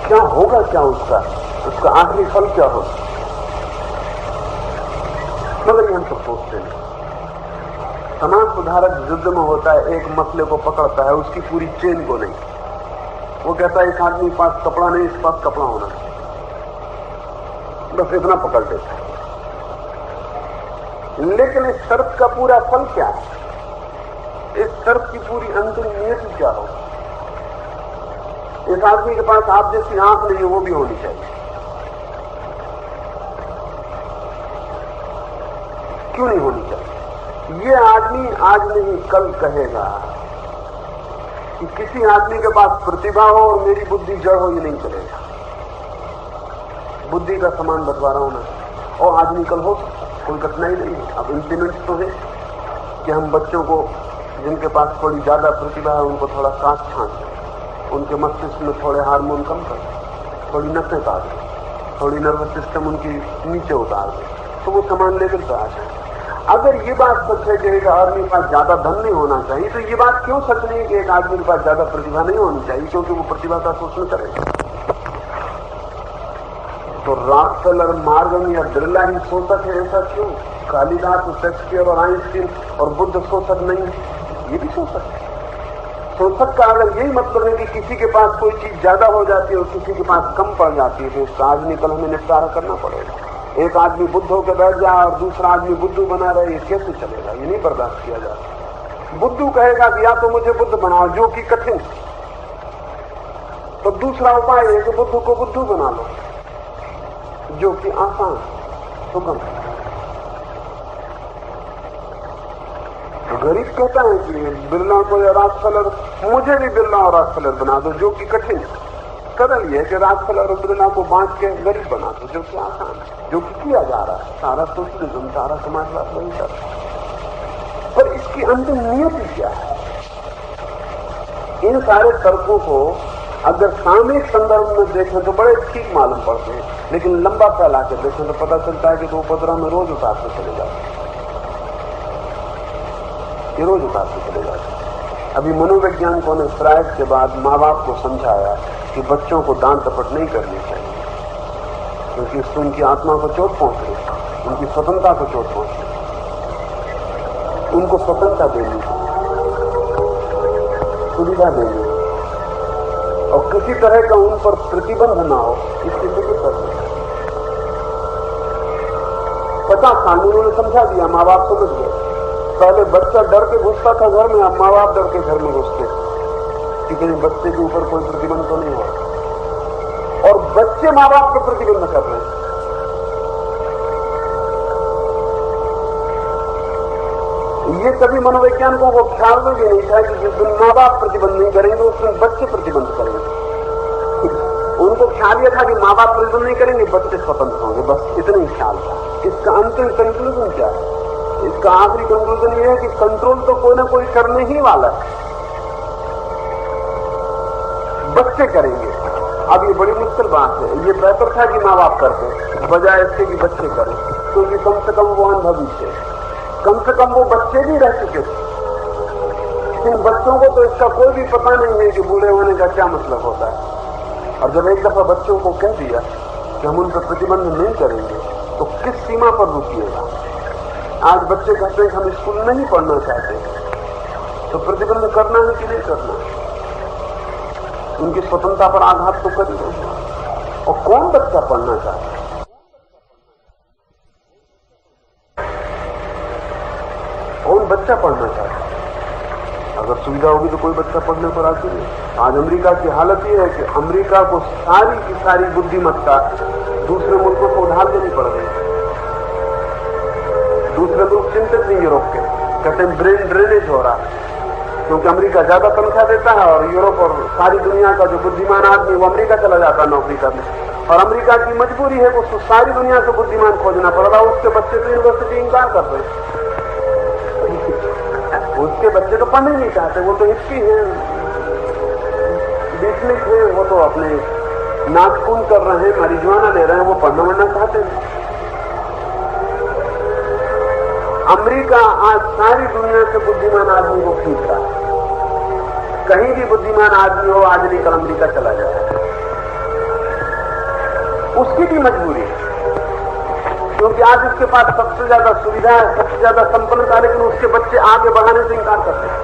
A: क्या होगा? क्या उसका आखिरी फल क्या होगा? मगर ये हम सब सोचते हैं। समाज सुधारक युद्ध में होता है, एक मसले को पकड़ता है, उसकी पूरी चेन को नहीं। वो कहता है इस आदमी के पास कपड़ा नहीं, इस पास कपड़ा होना, बस इतना पकड़ देता है। लेकिन इस शर्त का पूरा फल क्या है? इस शर्त की पूरी अंतिम नियति क्या हो? इस आदमी के पास आप जैसी आंख नहीं है, वो भी होनी चाहिए। क्यों नहीं होनी चाहिए? ये आदमी आज नहीं कल कहेगा कि किसी आदमी के पास प्रतिभा हो और मेरी बुद्धि जड़ हो, ये नहीं चलेगा। बुद्धि का समान बंटवारा होना चाहिए। और आदमी कल हो सकता, कोई कठिनाई नहीं है। अब इंप्लीमेंट्स तो है कि हम बच्चों को जिनके पास थोड़ी ज्यादा प्रतिभा है उनको थोड़ा सांस छांट दें, उनके मस्तिष्क में थोड़े हार्मोन कम कर दें, थोड़ी नसें काट दें, थोड़ी नर्वस सिस्टम उनकी नीचे उतार दें, तो वो समान लेवल पर आ जाए। अगर ये बात सच है कि एक आदमी के पास ज्यादा धन नहीं होना चाहिए, तो ये बात क्यों सच नहीं है कि एक आदमी के पास ज्यादा प्रतिभा नहीं होनी चाहिए? क्योंकि वो प्रतिभा का शोषण करेगा। तो रॉकफेलर, मॉर्गन या बिरला ही शोषक है, ऐसा क्यों? कालिदास, शेक्सपियर और आइंस्टीन और बुद्ध शोषक नहीं है? ये भी शोषक है। शोषक का अगर यही मतलब है कि किसी के पास कोई चीज ज्यादा हो जाती है और किसी के पास कम पड़ जाती है, तो उसका आदमी कल हमें निपटारा करना पड़ेगा। एक आदमी बुद्ध होकर बैठ जाए और दूसरा आदमी बुद्धू बना रहे, ये कैसे चलेगा? ये नहीं बर्दाश्त किया जाता। बुद्धू कहेगा कि या तो मुझे बुद्ध बनाओ, जो कि कठिन, तो दूसरा उपाय है कि बुद्धू को बुद्धू बना लो, जो कि आसान, सुगम। तो गरीब कहता है कि बिरला को या राजफलर, मुझे भी बिरला और राजफलर बना दो, जो कि कठिन है। सरल ये है कि राजफलर और बिरला को बांट के गरीब बना दो, जो कि आसान है, जो कि किया जा रहा है। सारा सोशलिज्म, सारा समाजवाद वही कर रहा है। पर इसकी अंतिम नियति क्या है? इन सारे तर्कों को अगर सामयिक संदर्भ में देखें तो बड़े ठीक मालूम पड़ते हैं, लेकिन लंबा फैला के देखें तो पता चलता है कि तो उपद्रव में रोज उतारते चले जाते हैं, ये रोज उतारते चले जाते हैं। अभी मनोवैज्ञानिकों ने फ्रायड के बाद माँ बाप को समझाया कि बच्चों को दांत टपट नहीं करनी चाहिए, क्योंकि इससे उनकी आत्मा को चोट पहुंच रही, उनकी स्वतंत्रता को चोट पहुंच रही। उनको स्वतंत्रता देनी, सुविधा देनी और किसी तरह का उन पर प्रतिबंध ना हो, इसकी फिक्र करनी। 50 साल में उन्होंने समझा दिया, माँ बाप समझ गए। पहले बच्चा डर के घुसता था घर में, अब माँ बाप डर के घर में घुसते कि कहीं बच्चे के ऊपर कोई प्रतिबंध तो नहीं हो, और बच्चे माँ बाप पर प्रतिबंध कर रहे हैं। ये कभी मनोवैज्ञानिकों को ख्याल में भी नहीं था कि जिस दिन माँ बाप प्रतिबंध नहीं करेंगे उस दिन बच्चे प्रतिबंध करेंगे। उनको ख्याल यह था कि माँ बाप प्रतिबंध नहीं करेंगे, बच्चे स्वतंत्र होंगे, बस इतना ही ख्याल था। इसका अंतिम कंक्लूजन क्या है? इसका आखिरी कंक्लूजन ये है कि कंट्रोल तो कोई ना कोई करने ही वाला है, बच्चे करेंगे। अब ये बड़ी मुश्किल बात है। ये बेहतर था कि माँ बाप करते बजाय इसके कि बच्चे करें, क्योंकि कम से कम वो अनुभवी थे, कम से कम वो बच्चे भी रह चुके थे। इन बच्चों को तो इसका कोई भी पता नहीं है कि बूढ़े होने का क्या मतलब होता है। और जब एक दफा बच्चों को कह दिया कि हम उन पर प्रतिबंध नहीं करेंगे तो किस सीमा पर रुकिएगा? आज बच्चे कहते हैं कि हम स्कूल नहीं पढ़ना चाहते, तो प्रतिबंध करना है कि नहीं करना? उनकी स्वतंत्रता पर आघात तो कर ही नहीं। और कौन बच्चा पढ़ना चाहता है? कौन बच्चा पढ़ना चाहता है? अगर सुविधा होगी तो कोई बच्चा पढ़ने पर राजी नहीं। आज अमेरिका की हालत यह है कि अमेरिका को सारी की सारी बुद्धिमत्ता दूसरे मुल्कों को उधार देनी पड़ रही है। दूसरे मुल्क चिंतित नहीं यूरोप के, कहते हैं ब्रेन ड्रेनेज हो रहा है, क्योंकि अमेरिका ज्यादा तनख्वाह देता है और यूरोप और सारी दुनिया का जो बुद्धिमान आदमी वो अमेरिका चला जाता है नौकरी करने। और अमेरिका की मजबूरी है कि उसको सारी दुनिया से बुद्धिमान खोजना पड़ रहा है। उसके बच्चे तो यूनिवर्सिटी इंकार कर रहे हैं, उसके बच्चे तो पढ़ने नहीं चाहते, वो तो हिप्पी हैं, बीटनिक हैं, वो तो अपने नाचकून कर रहे हैं, marijuana ले रहे हैं, वो पढ़ना वढ़ना चाहते हैं। अमेरिका आज सारी दुनिया से बुद्धिमान आदमी को खींच रहा है। कहीं भी बुद्धिमान आदमी हो आज नहीं कल अमेरिका चला जाए, उसकी भी मजबूरी है, क्योंकि आज उसके पास सबसे ज्यादा सुविधा है, सबसे ज्यादा संपन्नता, लेकिन उसके बच्चे आगे बढ़ाने से इंकार करते हैं।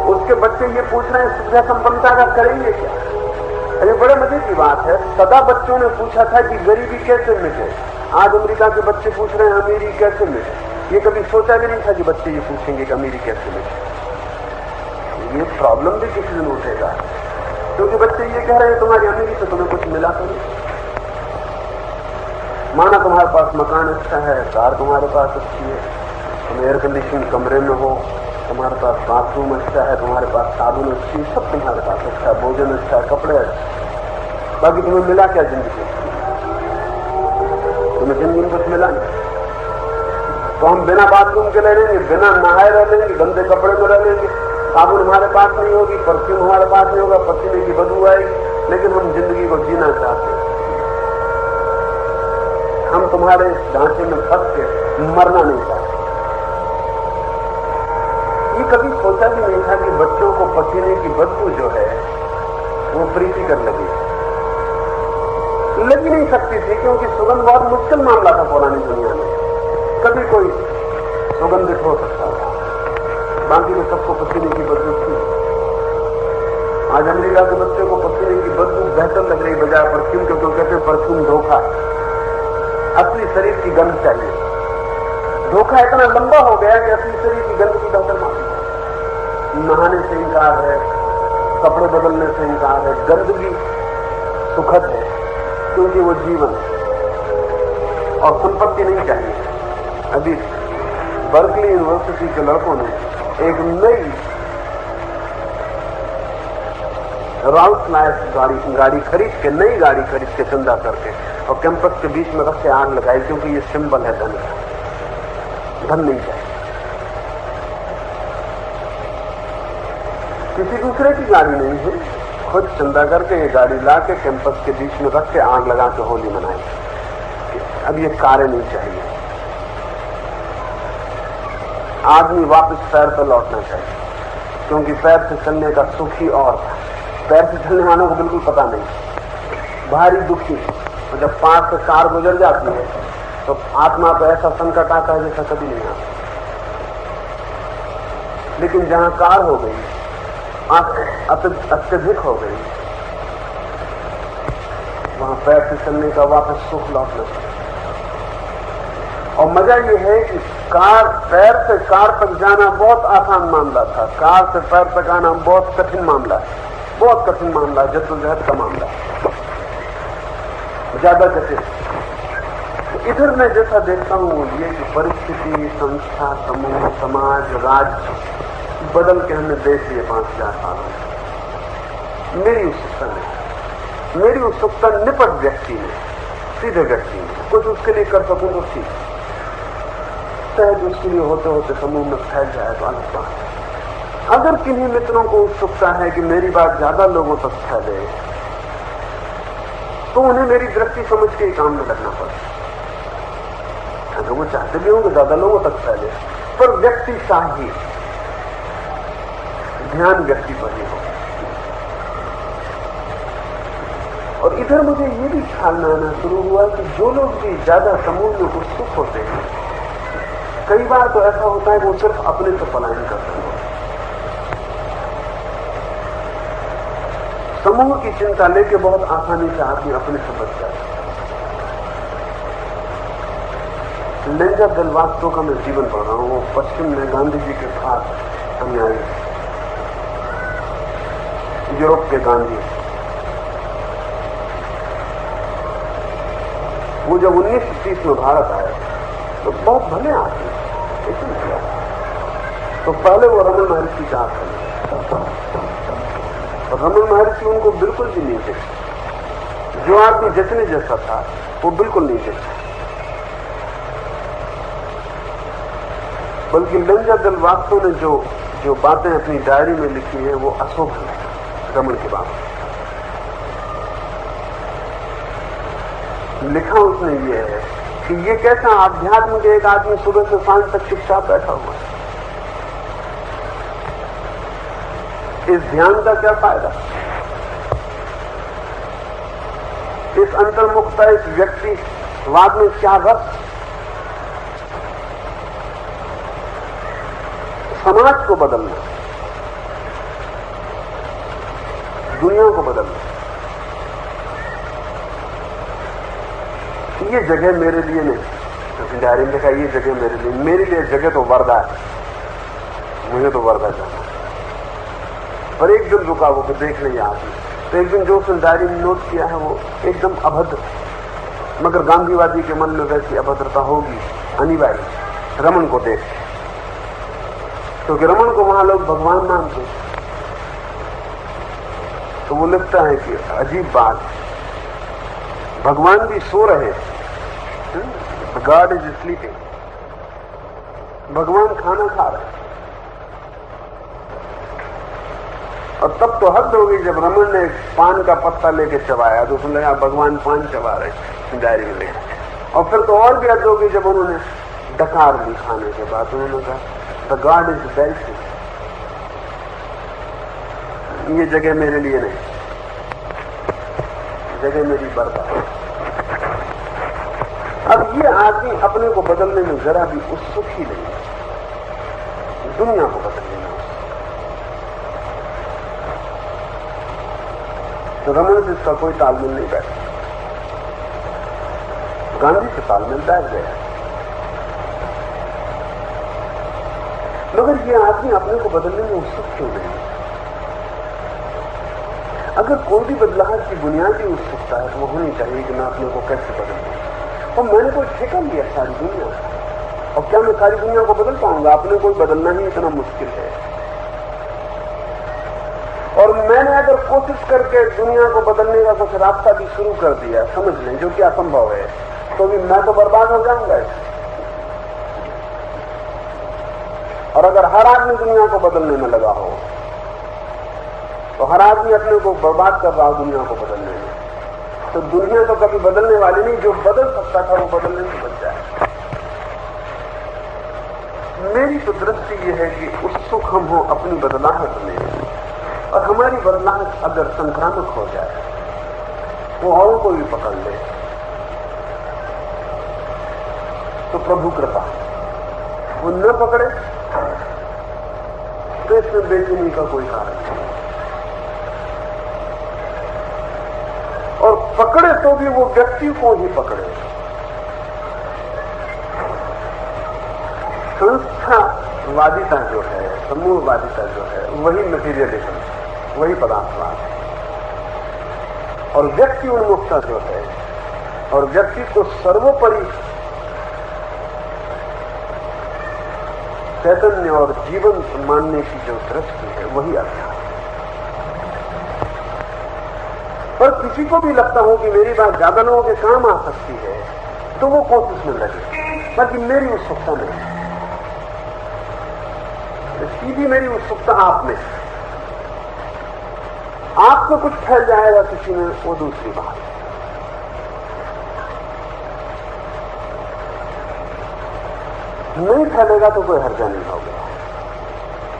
A: उसके बच्चे ये पूछ रहे हैं सुविधा संपन्नता का करेंगे क्या? अरे बड़े मजे की बात है, सदा बच्चों ने पूछा था कि गरीबी कैसे मिटे, आज अमेरिका के बच्चे पूछ रहे हैं अमीरी कैसे मिटे। ये कभी सोचा भी नहीं था कि बच्चे ये पूछेंगे कि अमीरी कैसे मिटे। ये प्रॉब्लम भी किसी दिन उठेगा, क्योंकि बच्चे ये कह रहे हैं तुम्हारी अमीरी से तुम्हें कुछ मिला तो नहीं। माना तुम्हारे पास मकान अच्छा है, कार तुम्हारे पास अच्छी है, तुम एयर कंडीशन कमरे में हो, तुम्हारे पास बाथरूम अच्छा है, तुम्हारे पास साबुन अच्छी है, सब तुम्हारे पास अच्छा है, भोजन अच्छा है, कपड़े अच्छे, बाकी तुम्हें मिला क्या जिंदगी? तुम्हें जिंदगी में कुछ मिला नहीं। तो हम बिना बाथरूम के रह लेंगे, बिना नहाए रह लेंगे, गंदे कपड़े में रह लेंगे, साबुन हमारे पास नहीं होगी, परफ्यूम हमारे पास नहीं होगा, पसीने की बदबू आएगी, लेकिन हम जिंदगी को जीना चाहते हैं। हम तुम्हारे ढांचे में फंस के मरना नहीं चाहते। ये कभी सोचा भी नहीं था कि बच्चों को पसीने की बदबू जो है वो प्रीतिकर लगी नहीं सकती थी, क्योंकि सुगंध बहुत मुश्किल मामला था पुरानी दुनिया में। कभी कोई सुगंधित हो सकता था, बाकी तो सबको पसीने की बदबू थी। आज अमेरिका के बच्चे को पसीने की बदबू बेहतर लग रही बजाय परफ्यूम के, क्योंकि कहते हैं परफ्यूम धोखा, असली शरीर की गंध चाहिए। धोखा इतना लंबा हो गया कि असली शरीर की गंध की बेहतर मालूम। नहाने से इंकार है, कपड़े बदलने से इंकार है, गंदगी सुखद है क्योंकि वो जीवन और संपत्ति नहीं चाहिए। अभी बर्कली यूनिवर्सिटी के लड़कों ने एक नई रॉल्स रॉयस गाड़ी खरीद के, नई गाड़ी खरीद के चंदा करके और कैंपस के बीच में रख के आग लगाई, क्योंकि ये सिंबल है धन का। धन नहीं चाहिए। किसी दूसरे की गाड़ी नहीं है, खुद चंदा करके ये गाड़ी ला के कैंपस के बीच में रख के आग लगा के होली मनाई। अब ये कार्य नहीं चाहिए। आदमी वापस पैर पर लौटना चाहिए, क्योंकि पैर से चलने का सुख ही और था। पैर से चलने वालों को बिल्कुल पता नहीं, भारी दुखी। और जब पास से कार गुजर जाती है तो आत्मा पर ऐसा संकट आता है जैसा कभी नहीं आता। लेकिन जहां कार हो गई, अत्यधिक हो गई, वहां पैर से चलने का वापस सुख लौटना चाहिए। और मजा यह है कि पैर से कार तक जाना बहुत आसान मामला था, कार से पैर तक आना बहुत कठिन मामला है, बहुत कठिन मामला, जद्दोजहद का मामला, ज्यादा जटिल। इधर मैं जैसा देखता हूं वो ये कि परिस्थिति, संस्था, समूह, समाज, राज्य बदल के हमने देख लिए 5000 सालों में। मेरी उत्सुकता नहीं, मेरी उत्सुकता निपट व्यक्ति में, सीधे व्यक्ति में कुछ उसके लिए कर सकूं तो ठीक, सहज उसके लिए होते होते समूह में फैल जाए तो अलग बात है। अगर किन्हीं मित्रों को उत्सुकता है कि मेरी बात ज्यादा लोगों तक फैले, तो उन्हें मेरी दृष्टि समझ के ही काम में लगना पड़े। अगर वो चाहते भी होंगे ज्यादा लोगों तक फैले, पर व्यक्ति चाहिए, ध्यान व्यक्ति पर ही हो। और इधर मुझे ये भी ख्याल में आना शुरू हुआ कि जो लोग भी ज्यादा समूह में उत्सुक होते हैं, कई बार तो ऐसा होता है कि वो सिर्फ अपने से पलायन करते हैं। समूह की चिंता लेके बहुत आसानी से आदमी अपने से बच जाता है। लेंजा दल वास्तव का मैं जीवन पढ़ रहा हूं, पश्चिम में गांधी जी के खास अनुयायी, यूरोप के गांधी। वो जब 1930 में भारत आए तो बहुत भले आदमी, तो पहले वो रमन महर्षि का और रमन महर्षि उनको बिल्कुल भी नहीं देखते। जो आदमी जितने जैसा था वो बिल्कुल नहीं देखते, बल्कि लेंजा दल वास्तव ने जो बातें अपनी डायरी में लिखी हैं वो अशोभन है रमन की बात। लिखा उसने ये है कि ये कैसा आध्यात्म के एक आदमी सुबह से सांझ तक चुपचाप बैठा हुआ है, इस ध्यान का क्या फायदा, इस अंतर्मुखता, इस व्यक्तिवाद में क्या रस। समाज को बदलना, दुनिया को बदलना, ये जगह मेरे लिए नहीं। तो डायरी में लिखा ये जगह मेरे लिए जगह तो वर्धा है, मुझे तो वर्धा जाना है। पर एक दिन रुका वो कि देख नहीं आदमी, तो एक दिन जो उसने डायरी में नोट किया है वो एकदम अभद्र, मगर गांधीवादी के मन में वैसी अभद्रता होगी अनिवार्य रमन को देख, क्योंकि रमन को वहां लोग भगवान मानते। तो वो लिखता है कि अजीब बात, भगवान भी सो रहे, गॉड इज स्लीपिंग, भगवान खाना खा रहे। और तब तो हद हो गई जब रमन ने पान का पत्ता लेके चबाया, तो उसने लगा भगवान पान चबा रहे डायरी में लेकर। और फिर तो और भी हद हो गई जब उन्होंने डकार ली खाने के बाद, उन्होंने कहा द गॉड इज बेल्टिंग, ये जगह मेरे लिए नहीं, जगह मेरी बर्बाद। अब ये आदमी अपने को बदलने में जरा भी उत्सुक ही नहीं है, दुनिया को बदलने में। तो रमन से इसका कोई तालमेल नहीं बैठा, गांधी से तालमेल बैठ गया। मगर ये आदमी अपने को बदलने में उत्सुक क्यों नहीं? अगर कोई भी बदलाव की बुनियादी उत्सुकता है तो वो होनी चाहिए कि मैं अपने को कैसे बदलूं। और मैंने कोई ठेका लिया सारी दुनिया, और क्या मैं सारी दुनिया को बदल पाऊंगा? अपने को बदलना ही इतना मुश्किल है। और मैंने अगर कोशिश करके दुनिया को बदलने का कुछ रास्ता भी शुरू कर दिया, समझ लें, जो कि असंभव है, तो भी मैं तो बर्बाद हो जाऊंगा। और अगर हर आदमी दुनिया को बदलने में लगा हो, तो हर आदमी अपने को बर्बाद कर रहा हो दुनिया को बदलने में, तो दुनिया तो कभी बदलने वाली नहीं। जो बदल सकता था वो बदलने से बच जाए। मेरी तो दृष्टि यह है कि उत्सुक हम हो अपनी बदलाहट में, और हमारी बदलाहट अगर संक्रामक हो जाए, वो औरों को भी पकड़ ले, तो प्रभु कृपा। वो न पकड़े तो इसमें बेचैनी का कोई कारण नहीं। और पकड़े तो भी वो व्यक्ति को ही पकड़े। संस्थावादिता जो है, समूहवादिता जो है, वही मटीरियलिज्म, वही पदार्थवाद है। और व्यक्ति उन्मुखता जो है, और व्यक्ति को सर्वोपरि चैतन्य और जीवन मानने की जो दृष्टि है, वही अध्यात्म। पर किसी को भी लगता हो कि मेरी बात ज्यादा लोगों के काम आ सकती है, तो वो कोशिश में लगे, बाकी मेरी उत्सुकता नहीं। सीधी मेरी उत्सुकता आप में, आपको कुछ फैल जाएगा किसी में, वो दूसरी बात। नहीं फैलेगा तो कोई हर्जा नहीं होगा,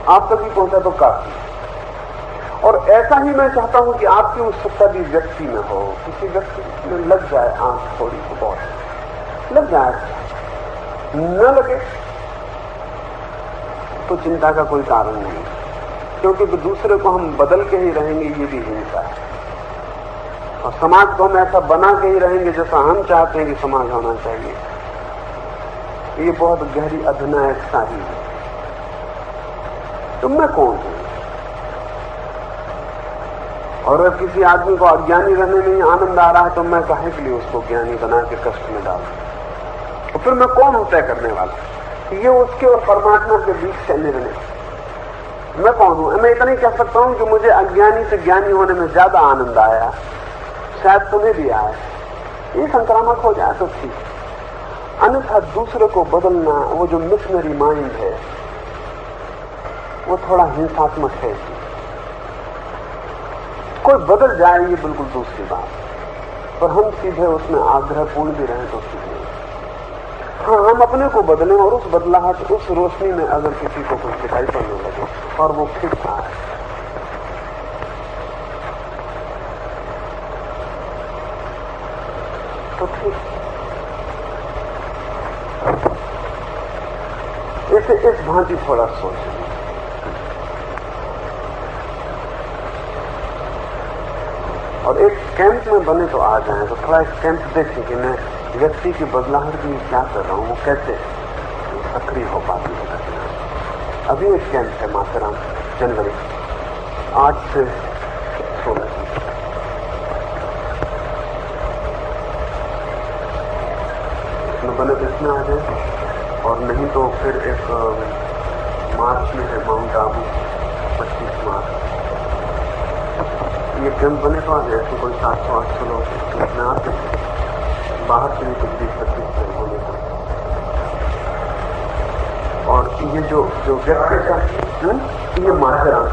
A: आप तक ही पहुंचा तो काफी। और ऐसा ही मैं चाहता हूं कि आपकी उत्सुकता भी व्यक्ति में हो, किसी व्यक्ति में लग जाए आंख थोड़ी सी, बहुत लग जाए, न लगे तो चिंता का कोई कारण नहीं, क्योंकि दूसरे को हम बदल के ही रहेंगे, ये भी हिंसा है। और समाज को हम ऐसा बना के ही रहेंगे जैसा हम चाहते हैं कि समाज होना चाहिए, ये बहुत गहरी अधनायक सारी है। तो मैं कौन हूं? और अगर किसी आदमी को अज्ञानी रहने में ही आनंद आ रहा है, तो मैं काहे के लिए उसको ज्ञानी बना के कष्ट में डालूं? तो फिर मैं कौन हूं तय करने वाला? ये उसके और परमात्मा के बीच से निर्णय। मैं कौन हूं? मैं इतना ही कह सकता हूं कि मुझे अज्ञानी से ज्ञानी होने में ज्यादा आनंद आया, शायद तुम्हें भी आया। ये संक्रामक हो जाए तो ठीक, अन्यथा दूसरे को बदलना, वो जो मिशनरी माइंड है, वो थोड़ा हिंसात्मक है। कोई बदल जाए ये बिल्कुल दूसरी बात, पर हम सीधे उसमें आग्रहपूर्ण भी रहें तो ठीक नहीं। हाँ, हम अपने को बदलें, और उस बदलाहट, उस रोशनी में अगर किसी को कुछ दिखाई पड़ने लगे और वो ठीक था, तो ठीक। इसे इस भांति थोड़ा सोचें। और एक कैंप में बने तो आ जाएं, तो थोड़ा एक कैंप देखें कि मैं व्यक्ति की बदलाहट के लिए क्या कर रहा हूं, वो कैसे सक्रिय हो पाती है। अभी एक कैंप है माथेरान, जनवरी 8 से 16। इसमें बने तो इसमें आ जाए, और नहीं तो फिर एक मार्च में है माउंट आबू, 25 मार्च। ये कैंप बने तो आ जाए, तो कोई 700-800 लोग इसमें आते हैं, बाहर से भी कुछ 20-25 लोग होने का। और ये जो व्यक्ति का, ये माथेरान